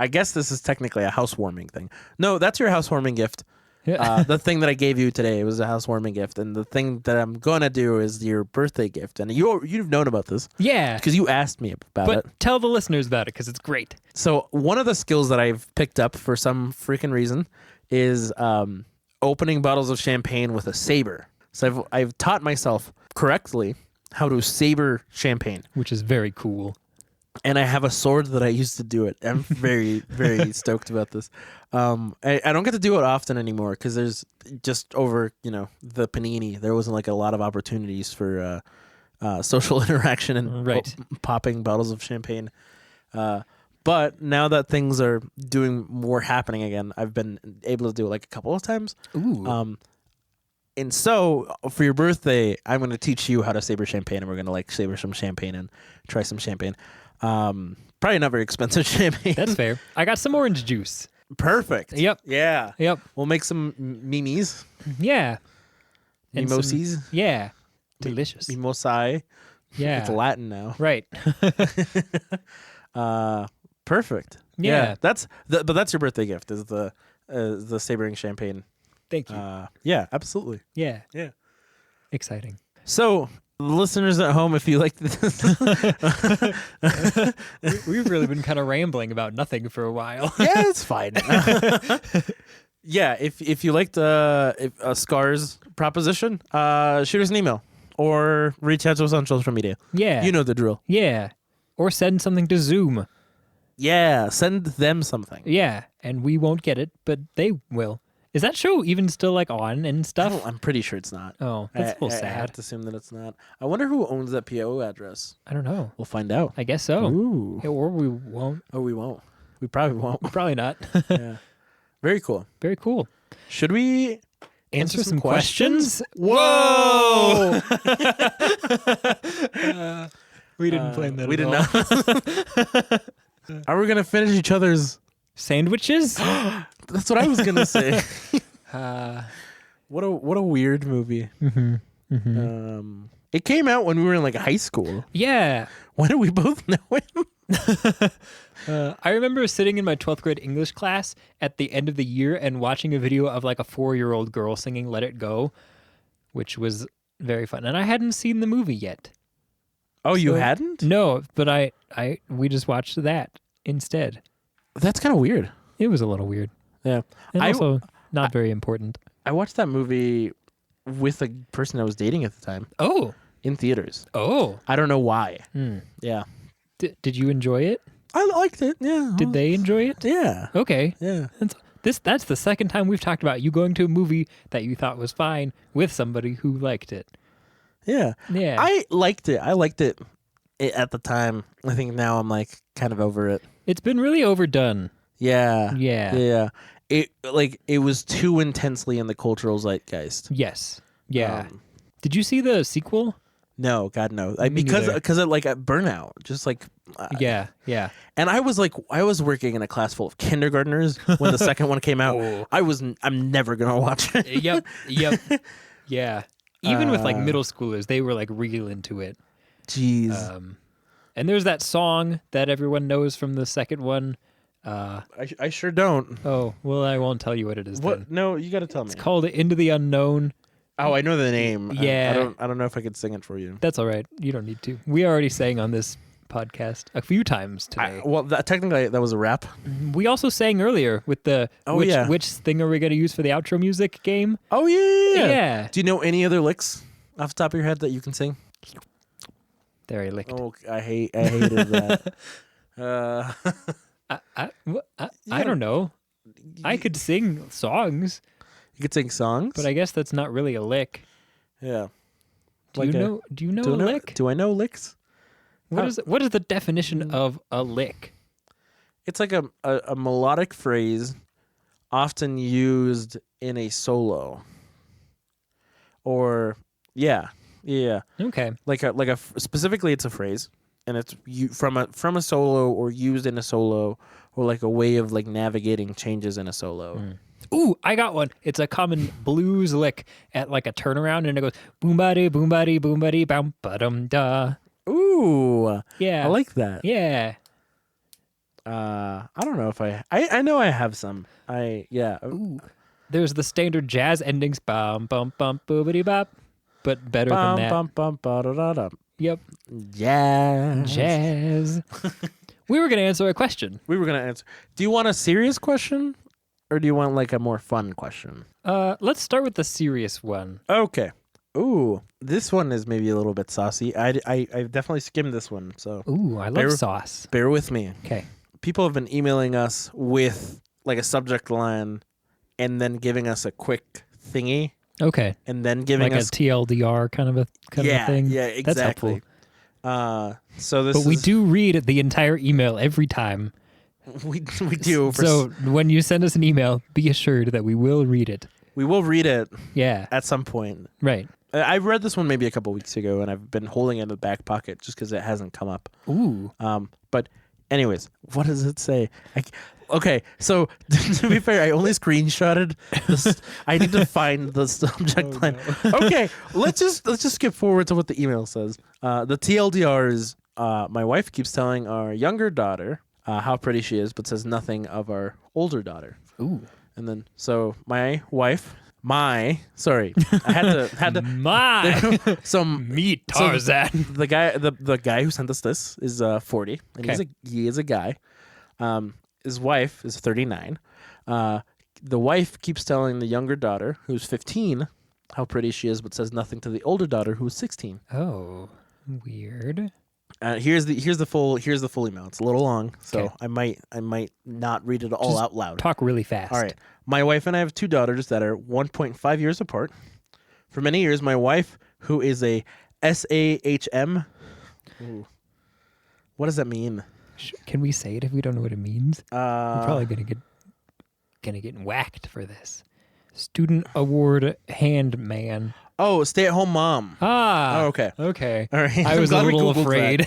I guess this is technically a housewarming thing. No, that's your housewarming gift. The thing that I gave you today was a housewarming gift, and the thing that I'm gonna do is your birthday gift. And you've known about this Yeah. because you asked me about it. But tell the listeners about it because it's great. So one of the skills that I've picked up for some freaking reason is opening bottles of champagne with a saber. So I've taught myself correctly how to saber champagne. Which is very cool. And I have a sword that I used to do it. I'm very, very stoked about this. I don't get to do it often anymore because there's just over, the panini. There wasn't a lot of opportunities for social interaction and Right. popping bottles of champagne. But now that things are doing more happening again, I've been able to do it a couple of times. Ooh. And so for your birthday, I'm going to teach you how to saber champagne, and we're going to saber some champagne and try some champagne. Probably not very expensive champagne. That's fair. I got some orange juice. Perfect. Yep. Yeah. Yep. We'll make some mimis. Yeah. And some- Mimoses. Yeah. Delicious. Mimosai. Yeah. It's Latin now. Right. Perfect. Yeah. But that's your birthday gift is the sabering champagne. Thank you. Yeah, absolutely. Yeah. Yeah. Exciting. So, listeners at home, if you like this, We've really been kind of rambling about nothing for a while. yeah, it's fine. Yeah, if you liked a Scars proposition, shoot us an email or reach out to us on social media. Yeah. You know the drill. Yeah. Or send something to Zoom. Yeah, send them something. Yeah. And we won't get it, but they will. Is that show even still on and stuff? I'm pretty sure it's not. Oh, that's a little I have sad. to assume that it's not. I wonder who owns that PO address. I don't know. We'll find out. I guess so. Ooh. Yeah, or we won't. Oh, we won't. We probably won't. Probably not. Yeah. Very cool. Very cool. Should we Answer some questions? Whoa! We didn't plan that We at did all. not. Are we gonna finish each other's? Sandwiches? That's what I was gonna say. What a weird movie. It came out when we were in high school. Yeah. Why do we both know him? I remember sitting in my 12th grade English class at the end of the year and watching a video of a 4-year-old girl singing Let It Go, which was very fun. And I hadn't seen the movie yet. Oh, you So- hadn't? No, but we just watched that instead. That's kind of weird. It was a little weird. Yeah. And I- also not very important. I watched that movie with a person I was dating at the time Oh. in theaters. Oh. I don't know why. Hmm. Yeah. Did you enjoy it? I liked it. Yeah. Did they enjoy it? Yeah. Okay. Yeah. That's the second time we've talked about you going to a movie that you thought was fine with somebody who liked it. Yeah. Yeah. I liked it. I liked it at the time. I think now I'm kind of over it. It's been really overdone. Yeah. Yeah. Yeah. It was too intensely in the cultural zeitgeist. Yes. Yeah. Um, Did you see the sequel? No, God no. Me Because neither. of burnout. Just Yeah. Yeah. And I was working in a class full of kindergartners when the second one came out. Oh. I'm never gonna watch it. Yep. Yep. Yeah. Even with middle schoolers, they were real into it. Jeez. And there's that song that everyone knows from the second one. I sure don't. Oh, well, I won't tell you what it is then. What? No, you got to tell me. It's called Into the Unknown. Oh, I know the name. Yeah. I don't know if I could sing it for you. That's all right. You don't need to. We already sang on this podcast a few times today. Technically, that was a rap. We also sang earlier with the which thing are we going to use for the outro music game? Oh, yeah. Yeah. Do you know any other licks off the top of your head that you can sing? There, I licked. Oh, I hated that. I don't know. I could sing songs, You could sing songs, but I guess that's not really a lick. yeah. Do you know a lick? Do I know licks? What is the definition of a lick? It's like a melodic phrase, often used in a solo. Or yeah. Okay. Specifically, it's a phrase, and it's from a solo or used in a solo, or like a way of like navigating changes in a solo. Ooh, I got one. It's a common blues lick at like a turnaround, and it goes boom body, boom body, boom body, bam ba dum da. Ooh, Yeah, I like that. Yeah. I don't know if I know I have some. Ooh. There's the standard jazz endings, bum bum bum boobity bop, but better than that. Bum, bum, ba-da-da-da. Yep. Jazz. We were gonna answer a question. We were gonna answer. Do you want a serious question, or do you want like a more fun question? Let's start with the serious one. Okay. Ooh, this one is maybe a little bit saucy. I definitely skimmed this one, so Ooh, I love sauce. bear with me. Okay. People have been emailing us with like a subject line, and then giving us a quick thingy, Okay. and then giving Like us a TLDR kind of a thing. Yeah, exactly. That's helpful. So this, But we do read the entire email every time. we do. So when you send us an email, be assured that we will read it. We will read it Yeah. at some point. Right. I read this one maybe a couple weeks ago, and I've been holding it in the back pocket just because it hasn't come up. Ooh. But anyways, what does it say? Okay, so to be fair, I only screenshotted this. I need to find the subject line. No. Okay, let's just skip forward to what the email says. The TLDR is my wife keeps telling our younger daughter how pretty she is, but says nothing of our older daughter. Ooh. And then so I had to Meet Tarzan. So the guy who sent us this is 40, and he is a guy. His wife is 39. The wife keeps telling the younger daughter, who's 15, how pretty she is, but says nothing to the older daughter, who's 16. Oh, weird. Here's the full email. It's a little long, so Okay. I might not read it all out loud. Talk really fast. All right. My wife and I have 2 daughters that are 1.5 years apart. For many years, my wife, who is a SAHM, what does that mean? Can we say it if we don't know what it means? We're probably gonna get whacked for this. Student award handman. Oh, stay-at-home mom. Ah. Oh, okay. Okay. All right. I was a I'm glad we little Googled afraid.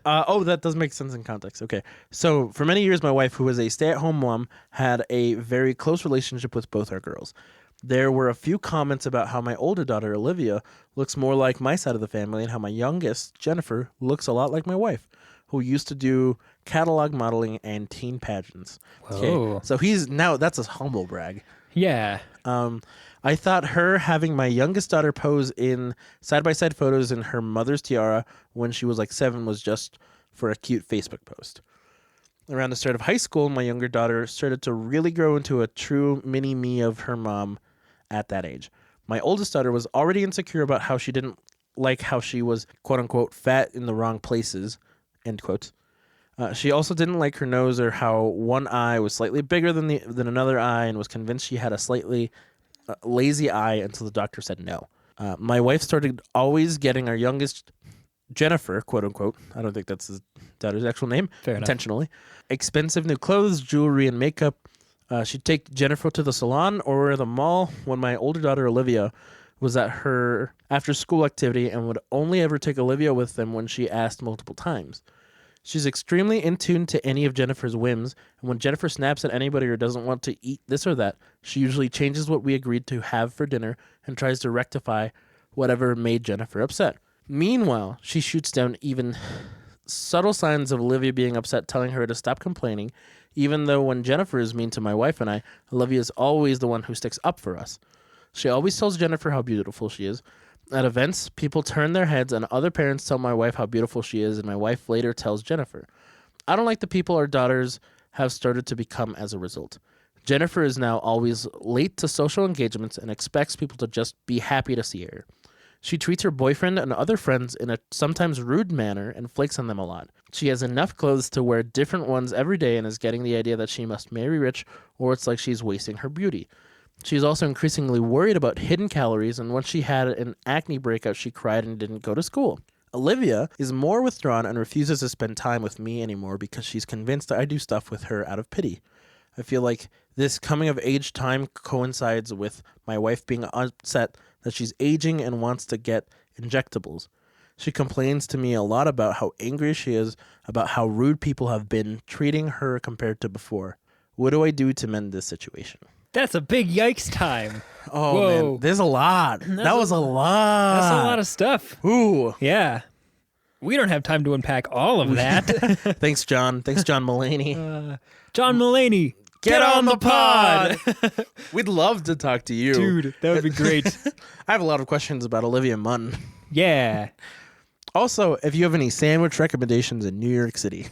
That does make sense in context. Okay. So for many years, my wife, who was a stay-at-home mom, had a very close relationship with both our girls. There were a few comments about how my older daughter, Olivia, looks more like my side of the family, and how my youngest, Jennifer, looks a lot like my wife, who used to do catalog modeling and teen pageants. Whoa. Okay. So that's a humble brag. Yeah. I thought her having my youngest daughter pose in side-by-side photos in her mother's tiara when she was like 7 was just for a cute Facebook post. Around the start of high school, my younger daughter started to really grow into a true mini-me of her mom at that age. My oldest daughter was already insecure about how she didn't like how she was, quote-unquote, fat in the wrong places, end quote. She also didn't like her nose or how one eye was slightly bigger than another eye, and was convinced she had a slightly lazy eye until the doctor said no. My wife started always getting our youngest, Jennifer, quote unquote, I don't think that's his daughter's actual name, Fair enough. intentionally, expensive new clothes, jewelry, and makeup. She'd take Jennifer to the salon or the mall when my older daughter, Olivia, was at her after-school activity, and would only ever take Olivia with them when she asked multiple times. She's extremely in tune to any of Jennifer's whims, and when Jennifer snaps at anybody or doesn't want to eat this or that, she usually changes what we agreed to have for dinner and tries to rectify whatever made Jennifer upset. Meanwhile, she shoots down even subtle signs of Olivia being upset, telling her to stop complaining, even though when Jennifer is mean to my wife and I, Olivia is always the one who sticks up for us. She always tells Jennifer how beautiful she is. At events, people turn their heads and other parents tell my wife how beautiful she is, and my wife later tells Jennifer. I don't like the people our daughters have started to become as a result. Jennifer is now always late to social engagements and expects people to just be happy to see her. She treats her boyfriend and other friends in a sometimes rude manner and flakes on them a lot. She has enough clothes to wear different ones every day and is getting the idea that she must marry rich or it's like she's wasting her beauty. She's also increasingly worried about hidden calories, and once she had an acne breakout, she cried and didn't go to school. Olivia is more withdrawn and refuses to spend time with me anymore because she's convinced I do stuff with her out of pity. I feel like this coming of age time coincides with my wife being upset that she's aging and wants to get injectables. She complains to me a lot about how angry she is about how rude people have been treating her compared to before. What do I do to mend this situation? That's a big yikes time. Oh, Whoa. man. There's a lot. That was a lot. That's a lot of stuff. Ooh. Yeah. We don't have time to unpack all of that. Thanks, John. Thanks, John Mulaney. John Mulaney, get on the pod. We'd love to talk to you. Dude, that would be great. I have a lot of questions about Olivia Munn. Yeah. Also, if you have any sandwich recommendations in New York City.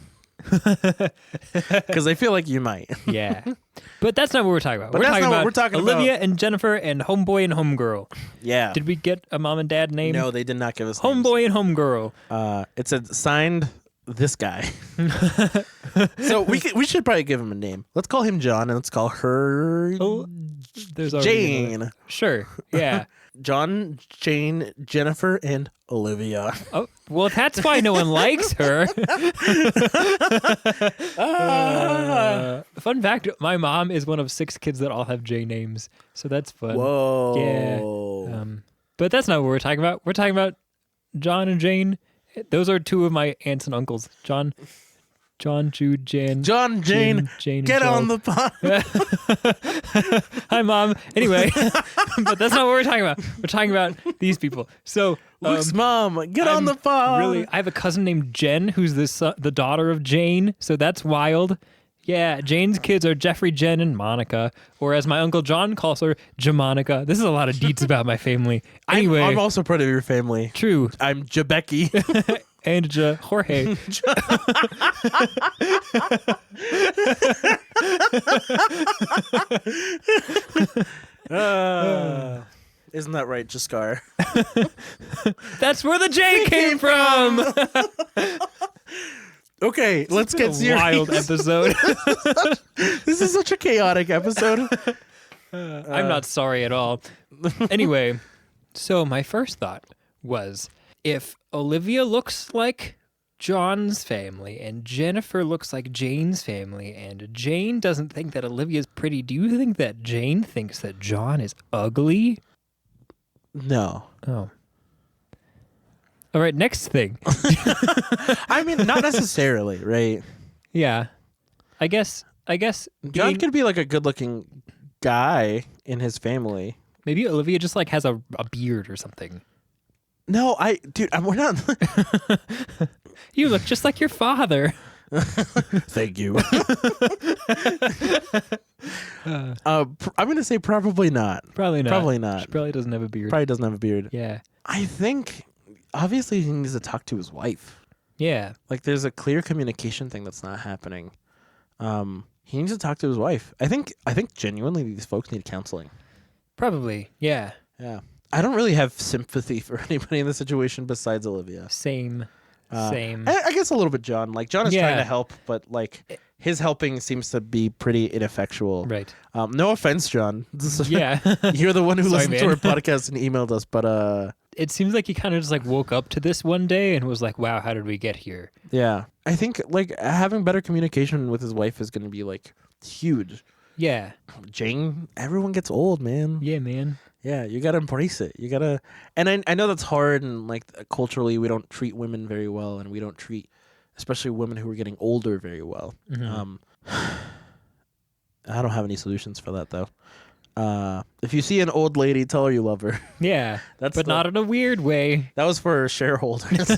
Because I feel like you might. Yeah. But that's not what we're talking about. But that's not what we're talking Olivia about. and Jennifer and Homeboy and Homegirl. Yeah. Did we get a mom and dad name? No, they did not give us names. Homeboy and Homegirl. It said signed this guy. So we should probably give him a name. Let's call him John and let's call her There's already another. Jane. Sure. Yeah. John, Jane, Jennifer, and Olivia. Oh, well, that's why no one likes her. Fun fact, my mom is one of 6 kids that all have J names. So that's fun. Whoa. Yeah. But that's not what we're talking about. We're talking about John and Jane. Those are 2 of my aunts and uncles. John, Jude, Jan. John, Jane, Jane get and on Joe. the pod. Hi, Mom. Anyway, but that's not what we're talking about. We're talking about these people. So Luke's mom, get on the pod. Really, I have a cousin named Jen, who's the daughter of Jane. So that's wild. Yeah, Jane's kids are Jeffrey, Jen, and Monica, or as my uncle John calls her, Jamonica. This is a lot of deets about my family. Anyway, I'm also part of your family. True. I'm JBecky. And Jorge. Isn't that right, Jaskar? That's where the J came from. Okay, let's get a serious. wild episode. This is such a chaotic episode. I'm not sorry at all. Anyway, so my first thought was, if Olivia looks like John's family and Jennifer looks like Jane's family and Jane doesn't think that Olivia's pretty, do you think that Jane thinks that John is ugly? No. Oh. All right, next thing. I mean, not necessarily, right? Yeah. I guess John could be like a good-looking guy in his family. maybe Olivia just like has a beard or something. No, we're not. You look just like your father. Thank you. I'm gonna say probably not. Probably not. Probably not. She probably doesn't have a beard. Probably doesn't have a beard. Yeah. I think obviously he needs to talk to his wife. Yeah. Like there's a clear communication thing that's not happening. He needs to talk to his wife. I think genuinely these folks need counseling. Probably. Yeah. Yeah. I don't really have sympathy for anybody in this situation besides Olivia. Same. Same. I guess a little bit John. Like John is Yeah. trying to help, but like his helping seems to be pretty ineffectual. Right. No offense, John. Yeah. You're the one who Sorry, listened to man. our podcast and emailed us, but It seems like he kind of just like woke up to this one day and was like, wow, how did we get here? yeah. I think like having better communication with his wife is going to be like huge. Yeah. Jane, everyone gets old, man. Yeah, man. Yeah, you got to embrace it. You got to, and I know that's hard, and like culturally we don't treat women very well, and we don't treat especially women who are getting older very well. Mm-hmm. I don't have any solutions for that though. If you see an old lady, tell her you love her. Yeah, That's but the- not in a weird way. That was for shareholders.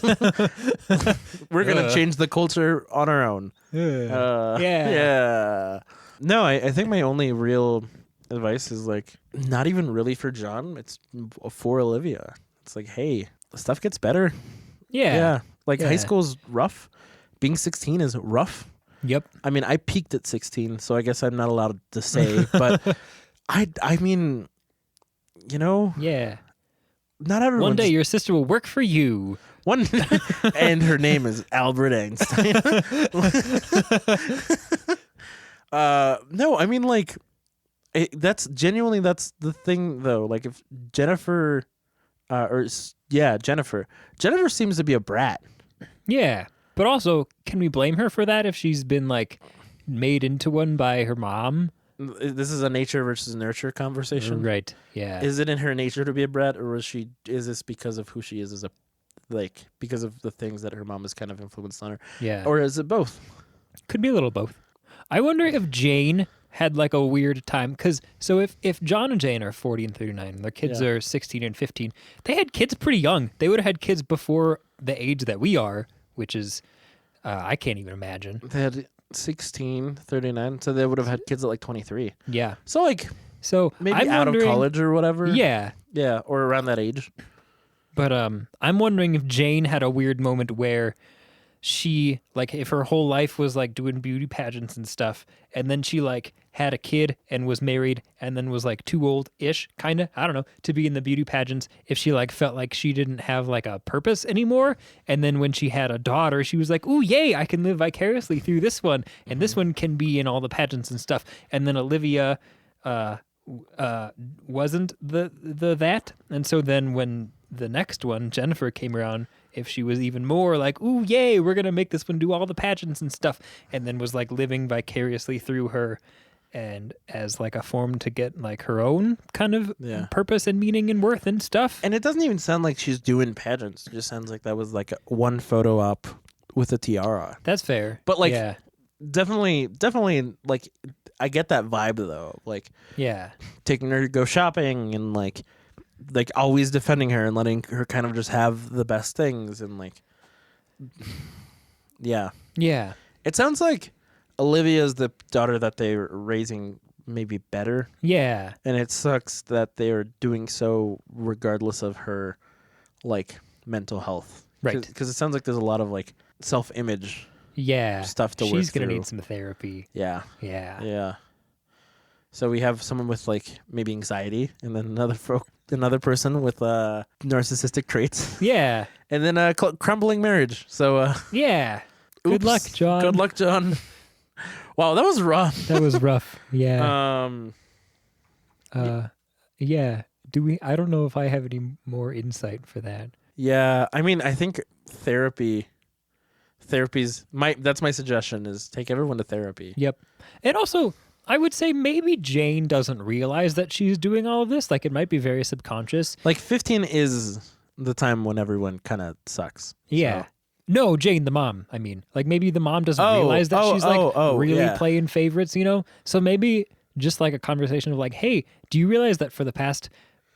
We're gonna change the culture on our own. Yeah. Yeah. No, I think my only real advice is like not even really for John. It's for Olivia. It's like, hey, stuff gets better. Yeah. Like Yeah. high school's rough. Being 16 is rough. Yep. I mean, I peaked at 16, so I guess I'm not allowed to say. But I mean, you know, Yeah. not everyone. One day your sister will work for you. And her name is Albert Einstein. No, I mean like that's genuinely that's the thing though. Like if Jennifer Jennifer seems to be a brat. Yeah. But also, can we blame her for that if she's been like made into one by her mom? This is a nature versus nurture conversation. Right. Yeah. Is it in her nature to be a brat, or is this because of who she is as a because of the things that her mom has kind of influenced on her? Yeah. Or is it both? Could be a little both. I wonder if Jane had like a weird time so if John and Jane are 40 and 39 and their kids Yeah. are 16 and 15, they had kids pretty young. They would have had kids before the age that we are, which is I can't even imagine. They had 16, 39, so they would have had kids at like 23. Yeah. So like So maybe I'm out of wondering- college or whatever. Yeah. Yeah, or around that age. But I'm wondering if Jane had a weird moment where she like if her whole life was like doing beauty pageants and stuff, and then she like had a kid and was married and then was like too old-ish, kind of, I don't know, to be in the beauty pageants, if she like felt like she didn't have like a purpose anymore. And then when she had a daughter, she was like, ooh, yay, I can live vicariously through this one. And this one can be in all the pageants and stuff. And then Olivia wasn't the that. And so then when the next one, Jennifer, came around, if she was even more like, ooh, yay, we're going to make this one do all the pageants and stuff, and then was like living vicariously through her and as like a form to get like her own kind of Yeah. purpose and meaning and worth and stuff. And it doesn't even sound like she's doing pageants. It just sounds like that was like one photo op with a tiara. That's fair. But like yeah. definitely like I get that vibe though. Like Yeah. taking her to go shopping and like always defending her and letting her kind of just have the best things and like yeah. Yeah. It sounds like Olivia's the daughter that they're raising maybe better, Yeah. and it sucks that they are doing so regardless of her like mental health. Right. Because it sounds like there's a lot of like self-image Yeah. stuff to work She's going to through. need some therapy. Yeah. Yeah. Yeah. So we have someone with like maybe anxiety, and then another person with narcissistic traits, Yeah. and then a crumbling marriage. So Yeah. Good oops. luck, John. Good luck, John. Wow, that was rough. That was rough. Yeah. Yeah. I don't know if I have any more insight for that. Yeah, I mean, I think therapy's that's my suggestion is take everyone to therapy. Yep. And also, I would say maybe Jane doesn't realize that she's doing all of this. Like, it might be very subconscious. Like 15 is the time when everyone kind of sucks. Yeah. So. No, Jane, the mom. I mean, like maybe the mom doesn't Oh, realize that she's like really yeah. playing favorites, you know? So maybe just like a conversation of like, hey, do you realize that for the past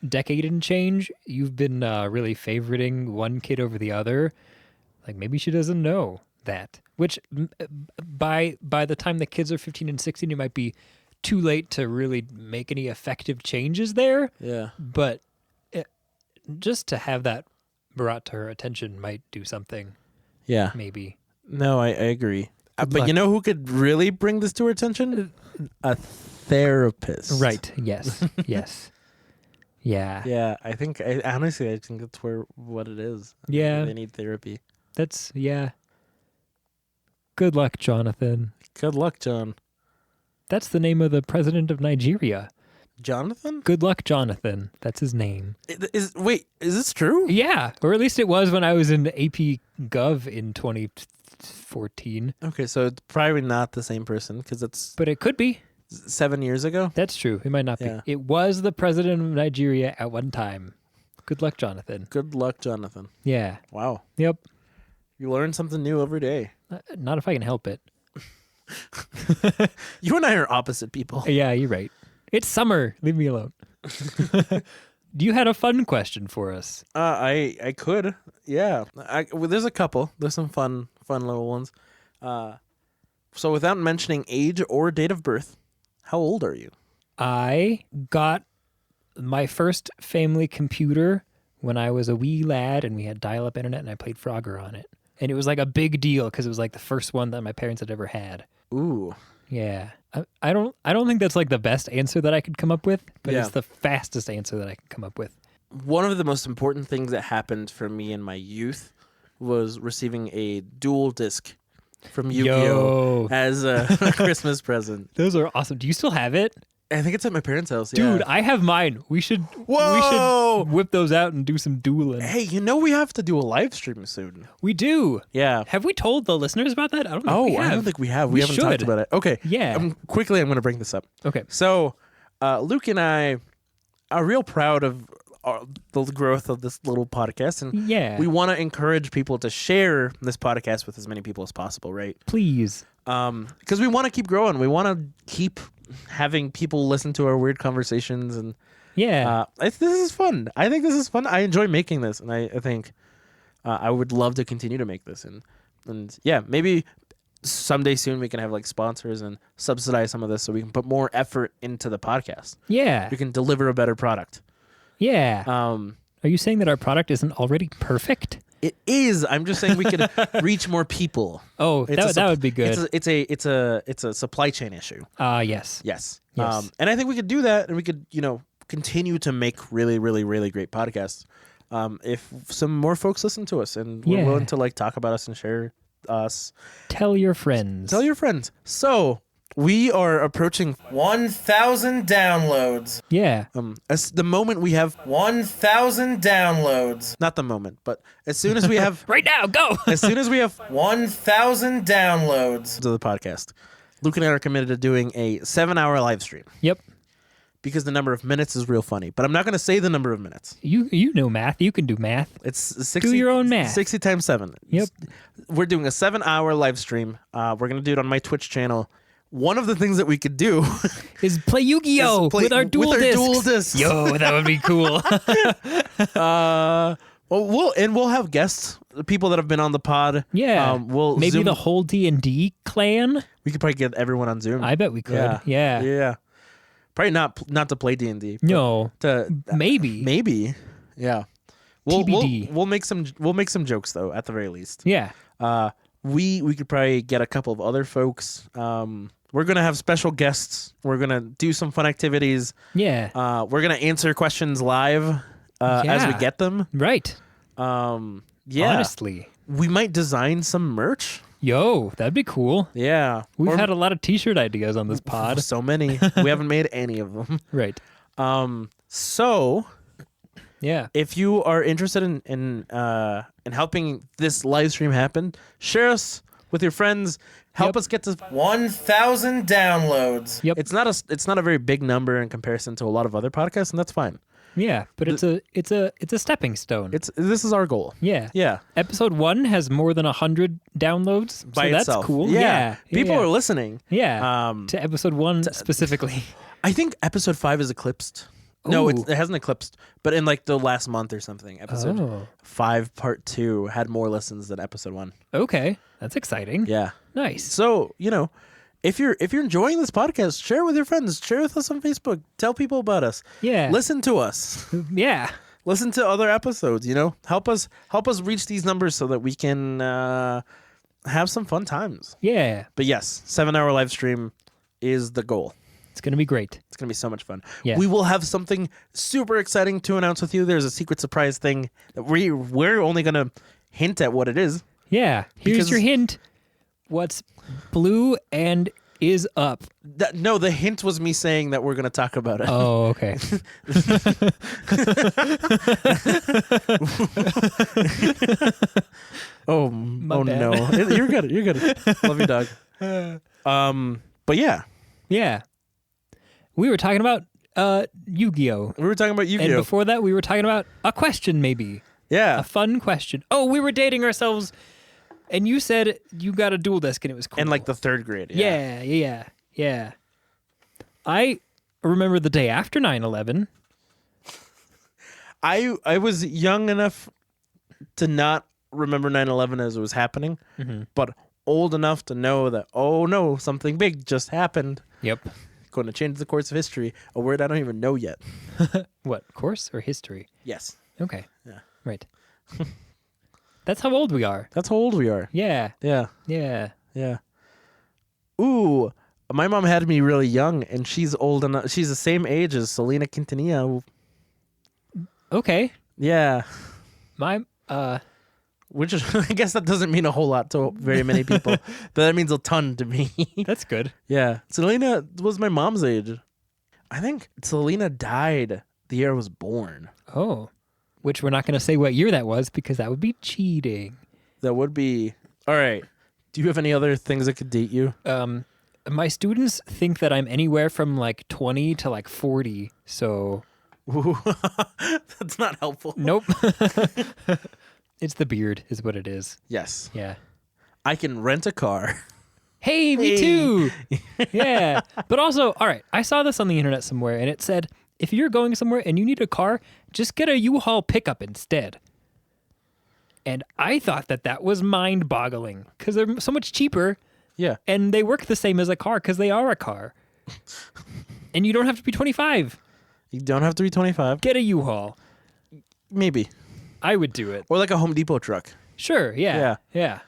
decade and change, you've been really favoriting one kid over the other? Like maybe she doesn't know that. Which by the time the kids are 15 and 16, it might be too late to really make any effective changes there. Yeah. But just to have that brought to her attention might do something. Yeah. Maybe. No, I agree. But luck. you know who could really bring this to her attention? A therapist. Right. Yes. Yes. Yeah. Yeah, honestly, I think that's what it is. Yeah. They need therapy. That's, yeah. Good luck, Jonathan. Good luck, John. That's the name of the president of Nigeria. Jonathan? Good luck, Jonathan. That's his name. Wait, is this true? Yeah. Or at least it was when I was in AP Gov in 2014. Okay, so it's probably not the same person because it's But it could be. 7 years ago. That's true. It might not Yeah. be. It was the president of Nigeria at one time. Good luck, Jonathan. Good luck, Jonathan. Yeah. Wow. Yep. You learn something new every day. Not if I can help it. You and I are opposite people. Yeah, you're right. It's summer. Leave me alone. You had a fun question for us. I could. Yeah. Well, there's a couple. There's some fun little ones. So without mentioning age or date of birth, how old are you? I got my first family computer when I was a wee lad, and we had dial-up internet, and I played Frogger on it. And it was like a big deal because it was like the first one that my parents had ever had. Ooh. Yeah. I don't think that's like the best answer that I could come up with, but it's the fastest answer that I can come up with. One of the most important things that happened for me in my youth was receiving a dual disc from Yu-Gi-Oh! As a Christmas present. Those are awesome. Do you still have it? I think it's at my parents' house. Dude, yeah. I have mine. We should whip those out and do some dueling. Hey, we have to do a live stream soon. We do. Yeah. Have we told the listeners about that? I don't know. I don't think we have. We haven't talked about it. Okay. Yeah. I'm going to bring this up. Okay. So, Luke and I are real proud of the growth of this little podcast, and we want to encourage people to share this podcast with as many people as possible, right? Please. Because we want to keep growing. We want to keep having people listen to our weird conversations, and this is fun. I think this is fun. I enjoy making this, and I think I would love to continue to make this, and maybe someday soon we can have like sponsors and subsidize some of this so we can put more effort into the podcast. Yeah. We can deliver a better product. Yeah. Are you saying that our product isn't already perfect? It is. I'm just saying we could reach more people. Oh, that would be good. It's a supply chain issue. Yes. Yes. Yes. And I think we could do that, and we could continue to make really, really, really great podcasts. If some more folks listen to us and we're willing to like talk about us and share us. Tell your friends. So we are approaching 1,000 downloads. Yeah. As the moment we have 1,000 downloads. not the moment, but as soon as we have Right now, go. as soon as we have 1,000 downloads to the podcast, Luke and I are committed to doing a 7-hour live stream. Yep. Because the number of minutes is real funny, but I'm not going to say the number of minutes. You know math. You can do math. It's 60. Do your own math. 60 times 7. Yep. We're doing a 7-hour live stream. We're going to do it on my Twitch channel. One of the things that we could do is play Yu-Gi-Oh! With our dual discs. Yo, that would be cool. We'll have guests, people that have been on the pod. Yeah. We'll maybe Zoom. the whole D&D clan. We could probably get everyone on Zoom. I bet we could. Yeah. Yeah. Probably not to play D&D. No. Maybe. Yeah. TBD. We'll make some jokes though at the very least. Yeah. We could probably get a couple of other folks. We're gonna have special guests. We're gonna do some fun activities. Yeah. We're gonna answer questions live as we get them. Right. Yeah. Honestly. We might design some merch. Yo, that'd be cool. Yeah. We've had a lot of t-shirt ideas on this pod. So many. We haven't made any of them. Right. So yeah. if you are interested in helping this live stream happen, share us with your friends. Help us get to 1,000 downloads. Yep. It's not a very big number in comparison to a lot of other podcasts, and that's fine. Yeah, but it's a stepping stone. This is our goal. Yeah. Yeah. Episode 1 has more than 100 downloads. By so itself. That's cool. Yeah. People are listening. Yeah. To episode 1 specifically. I think episode 5 is eclipsed. No, Ooh. it hasn't eclipsed, but in like the last month or something, episode 5 part 2 had more listens than episode 1. Okay. That's exciting. Yeah. Nice. So, if you're enjoying this podcast, share it with your friends. Share with us on Facebook. Tell people about us. Yeah. Listen to us. Yeah. Listen to other episodes. Help us reach these numbers so that we can have some fun times. Yeah. But yes, 7-hour live stream is the goal. It's gonna be great. It's gonna be so much fun. Yeah. We will have something super exciting to announce with you. There's a secret surprise thing that we're only gonna hint at what it is. Yeah. Here's Because- your hint. What's blue and is up? No, the hint was me saying that we're gonna talk about it. Oh, okay. Oh bad. no. You're good. You're good. Love you, dog. But yeah. Yeah. We were talking about Yu-Gi-Oh! We were talking about And Yu-Gi-Oh! before that, we were talking about a question, maybe. Yeah. A fun question. Oh, we were dating ourselves, and you said you got a dual disc, and it was cool. In like the 3rd grade. Yeah. I remember the day after 9/11. I was young enough to not remember 9/11 as it was happening, but old enough to know that, oh no, something big just happened. Yep. Going to change the course of history, a word I don't even know yet. What, course or history? Yes. Okay. Yeah. Right. That's how old we are. That's how old we are. Yeah. Yeah. Yeah. Yeah. Ooh, my mom had me really young, and she's old enough. She's the same age as Selena Quintanilla. Okay. Yeah. My Which is, I guess that doesn't mean a whole lot to very many people, but that means a ton to me. that's good. Yeah. Selena was my mom's age. I think Selena died the year I was born. Oh. Which we're not going to say what year that was because that would be cheating. That would be. All right. Do you have any other things that could date you? My students think that I'm anywhere from like 20 to like 40. So Ooh, that's not helpful. nope. It's the beard is what it is. Yes. Yeah. I can rent a car. Hey, me Hey. too. Yeah. But also, all right, I saw this on the internet somewhere and it said, if you're going somewhere and you need a car, just get a U-Haul pickup instead. And I thought that that was mind-boggling because they're so much cheaper Yeah. and they work the same as a car because they are a car. And you don't have to be 25. You don't have to be 25. Get a U-Haul. Maybe. I would do it. Or like a Home Depot truck. Sure, yeah. Yeah.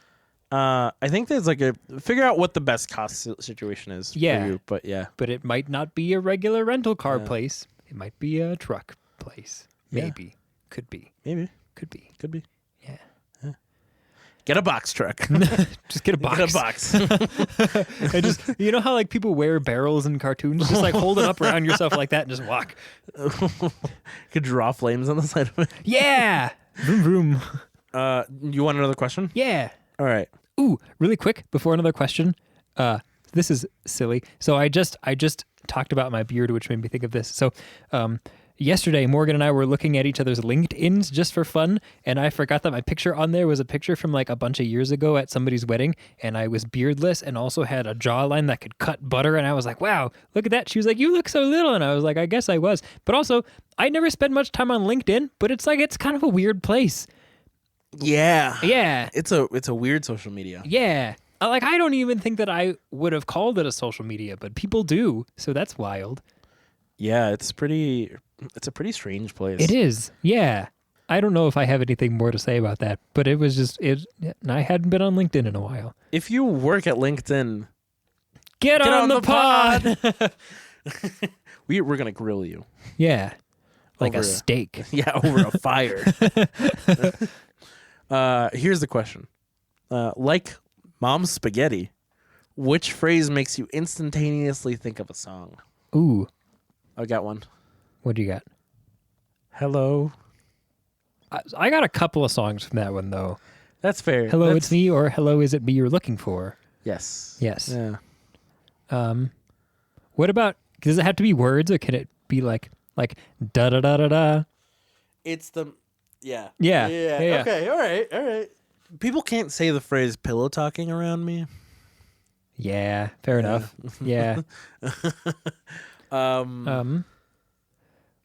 I think there's like figure out what the best cost situation is Yeah. for you. But yeah. But it might not be a regular rental car Yeah. place. It might be a truck place. Yeah. Maybe. Could be. Maybe. Could be. Could be. Yeah. Get a box truck. Just get a box. Get a box. And just, you know how like people wear barrels in cartoons? Just like hold it up around yourself like that and just walk. Could draw flames on the side of it. Yeah. Vroom vroom. You want another question? Yeah. All right. Ooh, really quick before another question. This is silly. So I just talked about my beard, which made me think of this. So, yesterday, Morgan and I were looking at each other's LinkedIns just for fun, and I forgot that my picture on there was a picture from like a bunch of years ago at somebody's wedding, and I was beardless and also had a jawline that could cut butter, and I was like, wow, look at that. She was like, you look so little, and I was like, I guess I was. But also, I never spend much time on LinkedIn, but it's like, it's kind of a weird place. Yeah. Yeah. It's a weird social media. Yeah. Like, I don't even think that I would have called it a social media, but people do, so that's wild. Yeah, it's a pretty strange place. It is, yeah. I don't know if I have anything more to say about that, but it was just, I hadn't been on LinkedIn in a while. If you work at LinkedIn, Get on the pod! we're going to grill you. Yeah. Like Over a steak. Yeah, over a fire. Here's the question. Like Mom's spaghetti, which phrase makes you instantaneously think of a song? Ooh, I got one. what do you got? Hello. I got a couple of songs from that one, though. That's fair. Hello, That's- it's me, or Hello, is it me you're looking for? Yes. Yes. Yeah. What about, does it have to be words, or can it be like da-da-da-da-da? It's the... Yeah. Yeah. Yeah. Yeah. Okay. All right. All right. People can't say the phrase pillow talking around me. Yeah, fair enough. Yeah.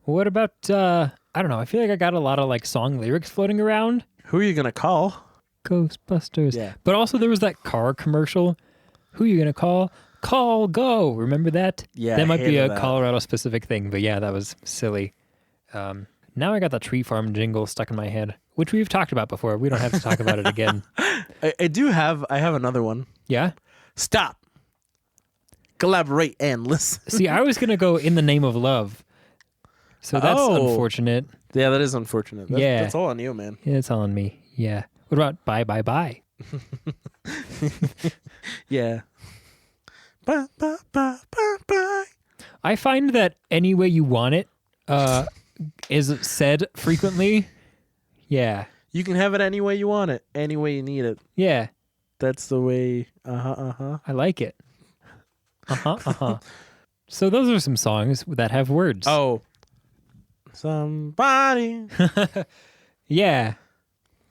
What about, I don't know, I feel like I got a lot of like song lyrics floating around. Who are you going to call? Ghostbusters. Yeah. But also there was that car commercial. Who you gonna call? Call Go. Remember that? Yeah, That I might be hated a that. Colorado specific thing, but yeah, that was silly. Now I got the tree farm jingle stuck in my head, which we've talked about before. We don't have to talk about it again. I have another one. Yeah? Stop. Collaborate and listen. See, I was gonna go In the Name of Love. So that's Oh. unfortunate. Yeah, that is unfortunate. Yeah. That's all on you, man. Yeah, it's all on me. Yeah. What about Bye Bye Bye? Yeah. Bye, bye, bye, bye, bye. I find that Any Way You Want It is said frequently. Yeah. You can have it any way you want it, any way you need it. Yeah. That's the way. Uh-huh. I like it. So those are some songs that have words. Oh. Somebody. Yeah.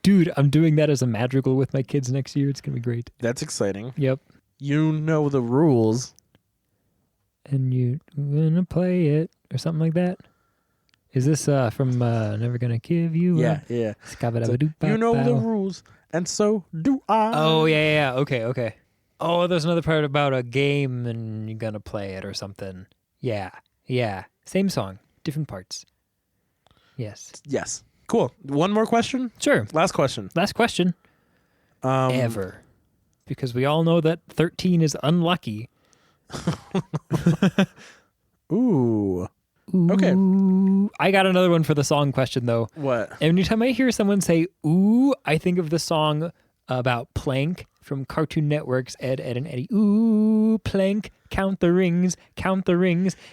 Dude, I'm doing that as a madrigal with my kids next year. It's going to be great. That's exciting. Yep. You know the rules. and you gonna play it or something like that. Is this from Never Gonna Give You Yeah, Up? yeah. Skabba-dabba-doop-bop-bow. You know the rules, and so do I. Oh, yeah. Okay. Oh, there's another part about a game and you're gonna play it or something. Yeah. Same song, different parts. Yes. Yes. Cool. One more question? Sure. Last question. Last question. Ever. Because we all know that 13 is unlucky. Ooh. Okay. Ooh. I got another one for the song question, though. What? Anytime I hear someone say, ooh, I think of the song about Plank from Cartoon Network's Ed, Ed, and Eddie. Ooh, Plank, count the rings.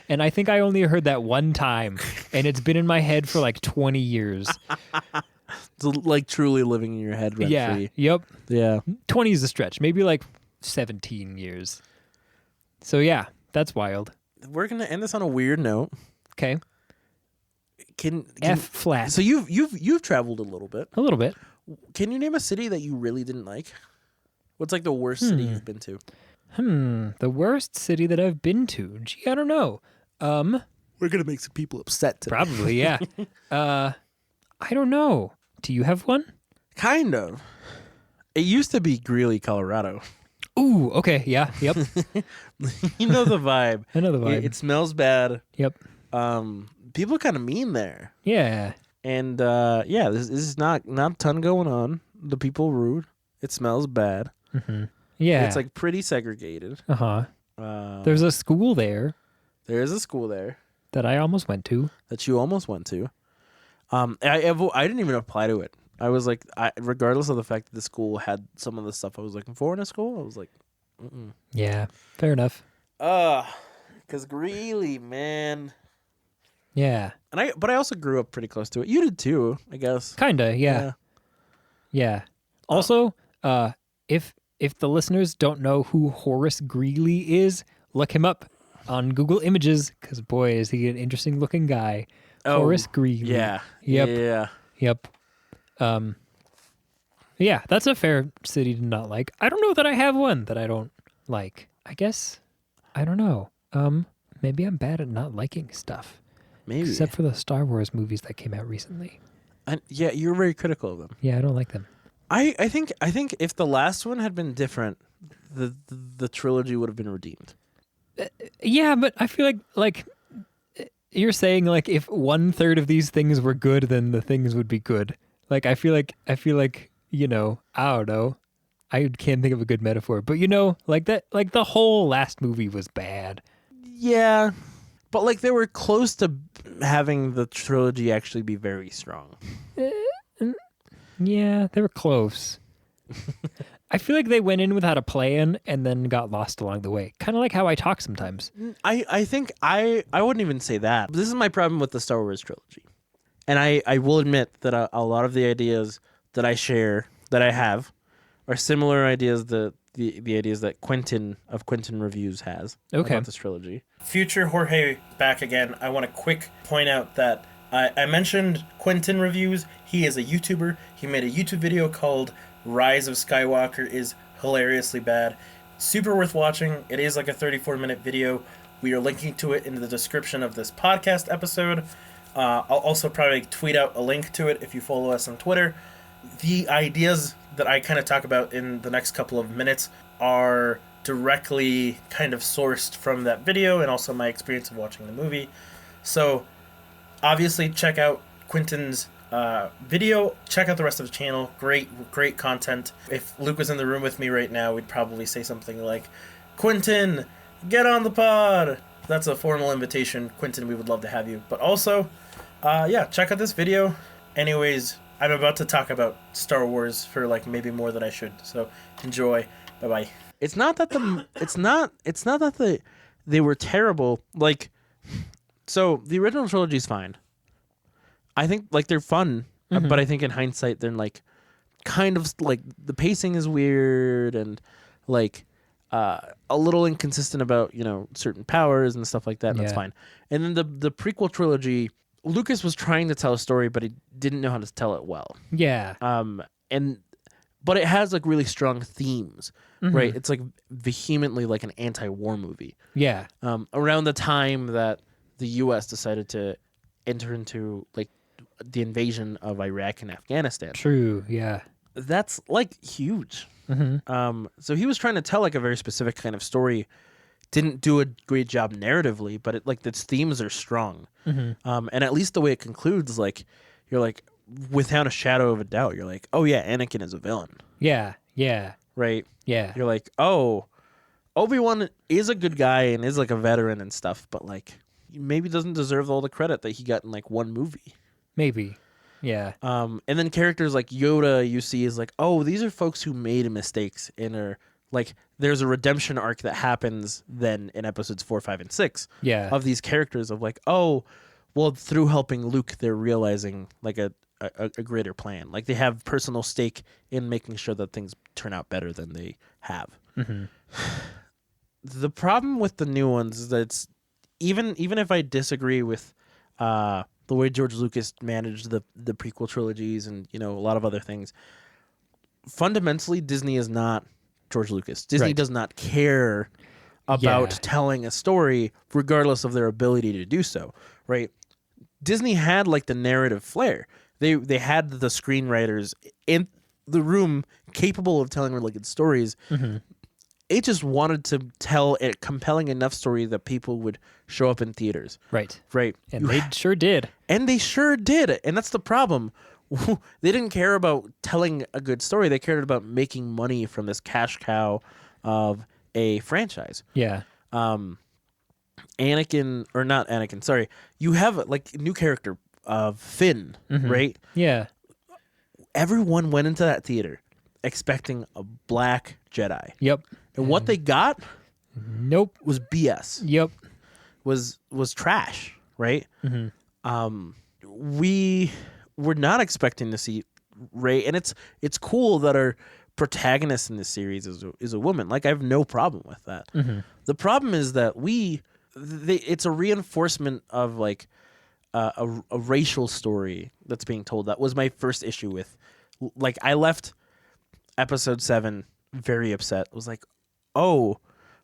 And I think I only heard that one time, and it's been in my head for like 20 years. It's like truly living in your head rent free. Yep. Yeah. 20 is a stretch. Maybe like 17 years. So yeah, that's wild. We're gonna end this on a weird note. Okay. Can F flat. So you've traveled a little bit. A little bit. Can you name a city that you really didn't like? What's like the worst city you've been to? The worst city that I've been to. Gee, I don't know. We're gonna make some people upset today. Probably, yeah. I don't know. Do you have one? Kind of. It used to be Greeley, Colorado. Ooh, okay, yeah, yep. You know the vibe. I know the vibe. It smells bad. Yep. People kind of mean there. Yeah. And this is not a ton going on. The people rude. It smells bad. Mm-hmm. Yeah. It's like pretty segregated. Uh-huh. There's a school there There is a school there that I almost went to. that you almost went to. I didn't even apply to it. I was like, regardless of the fact that the school had some of the stuff I was looking for in a school, I was like, mm-mm. Yeah, fair enough. Because Greeley, man. Yeah. But I also grew up pretty close to it. You did too, I guess. Kinda, yeah. Also, if the listeners don't know who Horace Greeley is, look him up on Google Images, because boy, is he an interesting looking guy. Horace Greeley. Yeah. Yep. Yeah. Yep. Yeah, that's a fair city to not like. I don't know that I have one that I don't like. I guess I don't know. Maybe I'm bad at not liking stuff. Maybe. Except for the Star Wars movies that came out recently. And yeah, you're very critical of them. Yeah, I don't like them. I think if the last one had been different, the trilogy would have been redeemed. Yeah, but I feel like you're saying like if 1/3 of these things were good, then the things would be good. Like I feel like I don't know. I can't think of a good metaphor, but like that, like the whole last movie was bad. Yeah, but like they were close to having the trilogy actually be very strong. Yeah, they were close. I feel like they went in without a plan and then got lost along the way. Kind of like how I talk sometimes. I think I wouldn't even say that. This is my problem with the Star Wars trilogy. And I will admit that a lot of the ideas that I share, that I have, are similar ideas that the ideas that Quentin Reviews has about this trilogy. Future Jorge back again. I want to quick point out that I mentioned Quentin Reviews. He is a YouTuber. He made a YouTube video called Rise of Skywalker is hilariously bad. Super worth watching. It is like a 34-minute video. We are linking to it in the description of this podcast episode. I'll also probably tweet out a link to it if you follow us on Twitter. The ideas that I kind of talk about in the next couple of minutes are directly kind of sourced from that video and also my experience of watching the movie. So obviously check out Quentin's video. Check out the rest of the channel. Great content. If Luke was in the room with me right now, we'd probably say something like, Quentin, get on the pod. That's a formal invitation. Quentin, we would love to have you. But also, check out this video. Anyways, I'm about to talk about Star Wars for like maybe more than I should. So enjoy. Bye-bye. It's not that they were terrible. Like, so the original trilogy is fine. I think like they're fun, but I think in hindsight they're like kind of like the pacing is weird and like a little inconsistent about certain powers and stuff like that. And that's fine. And then the prequel trilogy, Lucas was trying to tell a story, but he didn't know how to tell it well. Yeah. And but it has like really strong themes, right? It's like vehemently like an anti-war movie. Yeah. Around the time that the U.S. decided to enter into like the invasion of Iraq and Afghanistan. True. Yeah. That's like huge. So he was trying to tell like a very specific kind of story. Didn't do a great job narratively, but it, like its themes are strong. And at least the way it concludes, like you're like without a shadow of a doubt, you're like, oh yeah, Anakin is a villain. Yeah. Yeah. Right? Yeah. You're like, oh, Obi-Wan is a good guy and is like a veteran and stuff, but like maybe doesn't deserve all the credit that he got in like one movie. Maybe. Yeah. And then characters like Yoda, you see, is like, oh, these are folks who made mistakes and are like, there's a redemption arc that happens then in episodes 4, 5, and 6 Yeah. of these characters of like, oh, well, through helping Luke, they're realizing like a greater plan. Like they have personal stake in making sure that things turn out better than they have. The problem with the new ones is that it's even if I disagree with the way George Lucas managed the prequel trilogies and a lot of other things, fundamentally Disney is not George Lucas. Disney Right. does not care about Yeah. telling a story regardless of their ability to do so, right? Disney had like the narrative flair. They had the screenwriters in the room capable of telling really good stories. It just wanted to tell a compelling enough story that people would show up in theaters. Right. Right. And they sure did. And they sure did. And that's the problem. They didn't care about telling a good story. They cared about making money from this cash cow of a franchise. Yeah. Anakin, or not Anakin, sorry. You have like a new character of Finn, right? Yeah. Everyone went into that theater expecting a black Jedi. Yep. And what they got Nope. was BS. Yep. Was trash, right? We were not expecting to see Rey, and it's cool that our protagonist in this series is a woman. Like I have no problem with that. The problem is that it's a reinforcement of like a racial story that's being told. That was my first issue with. Like I left episode 7 very upset. I was like, oh,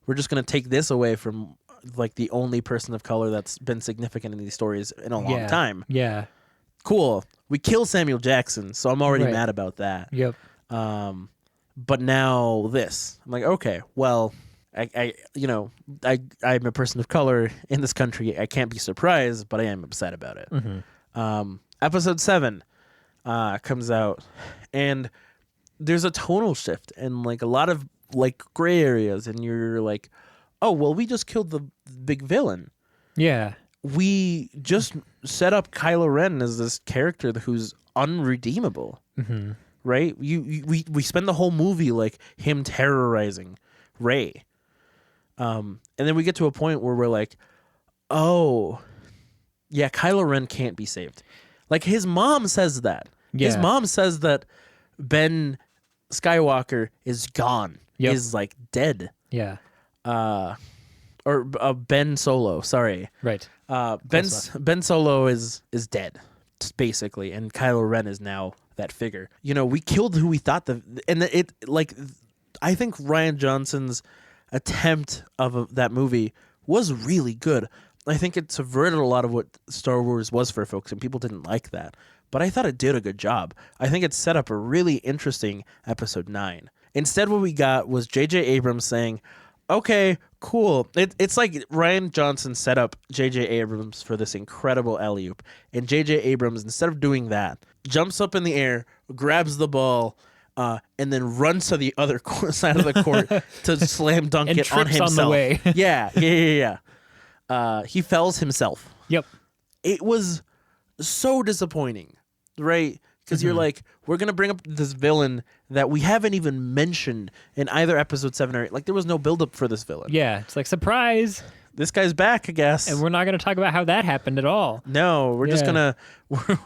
we're just gonna take this away from like the only person of color that's been significant in these stories in a long time. Yeah. Cool. We kill Samuel Jackson, so I'm already Right. mad about that. Yep. But now this, I'm like, okay, well, I'm a person of color in this country. I can't be surprised, but I am upset about it. Episode 7 comes out, and there's a tonal shift and like a lot of like gray areas, and you're like, oh, well, we just killed the big villain. Yeah. We just set up Kylo Ren as this character who's unredeemable, right? We spend the whole movie like him terrorizing Rey, and then we get to a point where we're like, oh, yeah, Kylo Ren can't be saved. Like his mom says that. His Yeah. mom says that Ben Skywalker is gone, Yep. is like dead. Yeah. Or Ben Solo, sorry. Right. Ben Solo is dead, basically, and Kylo Ren is now that figure. We killed who we thought I think Rian Johnson's attempt of that movie was really good. I think it subverted a lot of what Star Wars was for folks, and people didn't like that. But I thought it did a good job. I think it set up a really interesting episode 9. Instead, what we got was J.J. Abrams saying, okay, cool. It's like Rian Johnson set up J.J. Abrams for this incredible alley-oop. And J.J. Abrams, instead of doing that, jumps up in the air, grabs the ball, and then runs to the other side of the court to slam dunk And it on trips on himself. the way. Yeah. He fells himself. Yep. It was so disappointing, right? Because you're like, we're going to bring up this villain that we haven't even mentioned in either episode 7 or 8. Like, there was no buildup for this villain. Yeah. It's like surprise. This guy's back, I guess. And we're not going to talk about how that happened at all. No, we're just Yeah. we're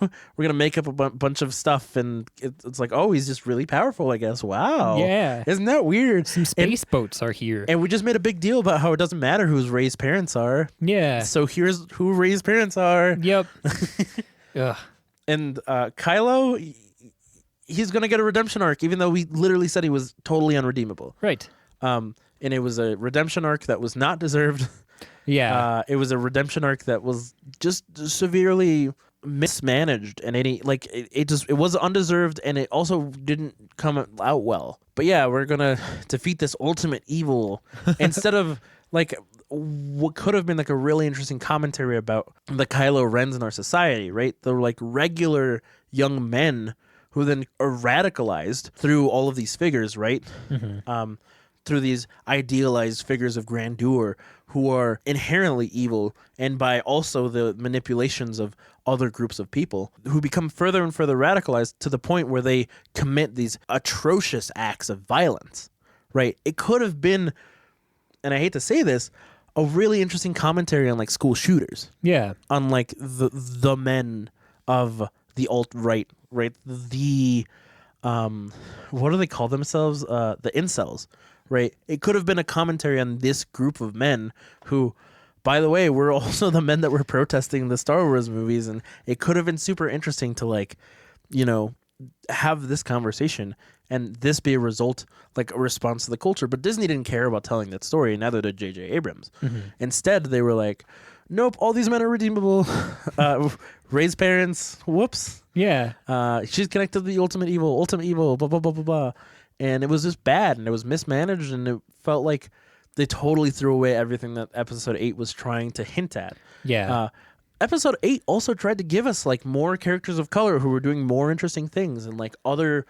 gonna make up a bunch of stuff, and it's like, oh, he's just really powerful, I guess. Wow. Yeah. Isn't that weird? Some space boats are here. And we just made a big deal about how it doesn't matter whose Rey's parents are. Yeah. So here's who Rey's parents are. Yep. Ugh. And Kylo, he's gonna get a redemption arc, even though we literally said he was totally unredeemable. Right. And it was a redemption arc that was not deserved. Yeah. It was a redemption arc that was just severely mismanaged, and it was undeserved, and it also didn't come out well. But yeah, we're gonna defeat this ultimate evil instead of like what could have been like a really interesting commentary about the Kylo Rens in our society, right? The like regular young men who then are radicalized through all of these figures, right? Through these idealized figures of grandeur who are inherently evil, and by also the manipulations of other groups of people who become further and further radicalized to the point where they commit these atrocious acts of violence, right? It could have been, and I hate to say this, a really interesting commentary on like school shooters, Yeah. on like the men of the alt-right, right? The what do they call themselves? The incels, right? It could have been a commentary on this group of men who, by the way, were also the men that were protesting the Star Wars movies, and it could have been super interesting to like, you know, have this conversation and this be a result, like a response to the culture. But Disney didn't care about telling that story, neither did J.J. Abrams. Instead, they were like, nope, all these men are redeemable. Raised parents, whoops. Yeah. She's connected to the ultimate evil, blah, blah, blah, blah, blah. And it was just bad, and it was mismanaged, and it felt like they totally threw away everything that episode 8 was trying to hint at. Yeah. Episode 8 also tried to give us like more characters of color who were doing more interesting things and like other,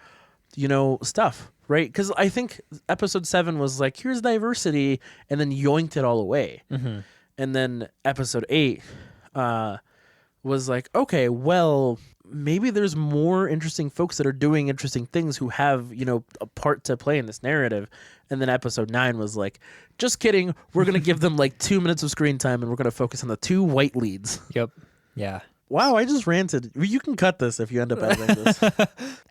you know, stuff, right? Because I think episode 7 was like, here's diversity, and then yoinked it all away. And then episode 8 was like, okay, well, maybe there's more interesting folks that are doing interesting things who have, you know, a part to play in this narrative. And then episode 9 was like, just kidding, we're going to give them like 2 minutes of screen time, and we're going to focus on the 2 white leads. Yep. Yeah. Wow, I just ranted. You can cut this if you end up editing this. So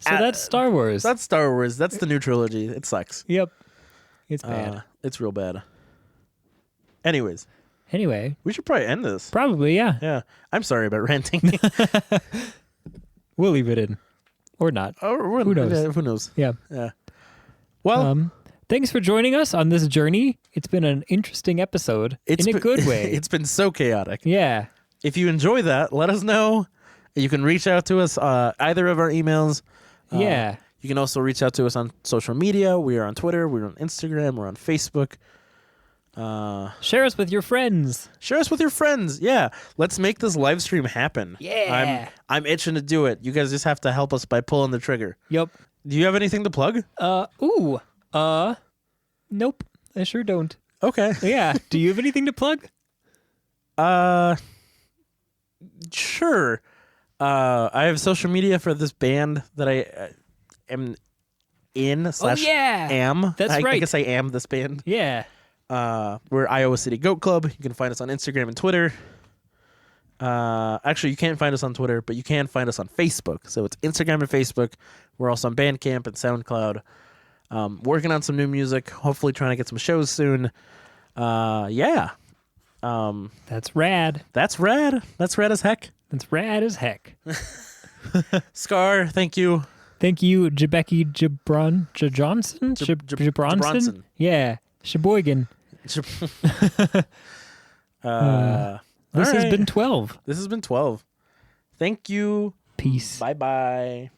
that's Star Wars. That's Star Wars. That's the new trilogy. It sucks. Yep. It's bad. It's real bad. Anyways, Anyway, we should probably end this. probably, yeah. Yeah. I'm sorry about ranting. We'll leave it in. Or not. Who knows? Who knows? Yeah. Yeah. Well, Thanks for joining us on this journey. It's been an interesting episode in a good way. It's been so chaotic. Yeah. If you enjoy that, let us know. You can reach out to us either of our emails. Yeah. You can also reach out to us on social media. We are on Twitter. We're on Instagram. We're on Facebook. Share us with your friends. Share us with your friends. Yeah. Let's make this live stream happen. Yeah. I'm itching to do it. You guys just have to help us by pulling the trigger. Yep. Do you have anything to plug? Nope. I sure don't. Okay. Yeah. Do you have anything to plug? Sure. I have social media for this band that I am in / yeah. am. That's right. I guess I am this band. Yeah. We're Iowa City Goat Club. You can find us on Instagram and Twitter. Actually, you can't find us on Twitter, but you can find us on Facebook. So it's Instagram and Facebook. We're also on Bandcamp and SoundCloud. Working on some new music. Hopefully trying to get some shows soon. Yeah. That's rad. That's rad. That's rad as heck. That's rad as heck. Scar, thank you. Thank you, JBecky JBronson? JBronson. Yeah. Sheboygan. This has been 12. This has been 12. Thank you. Peace. Bye-bye.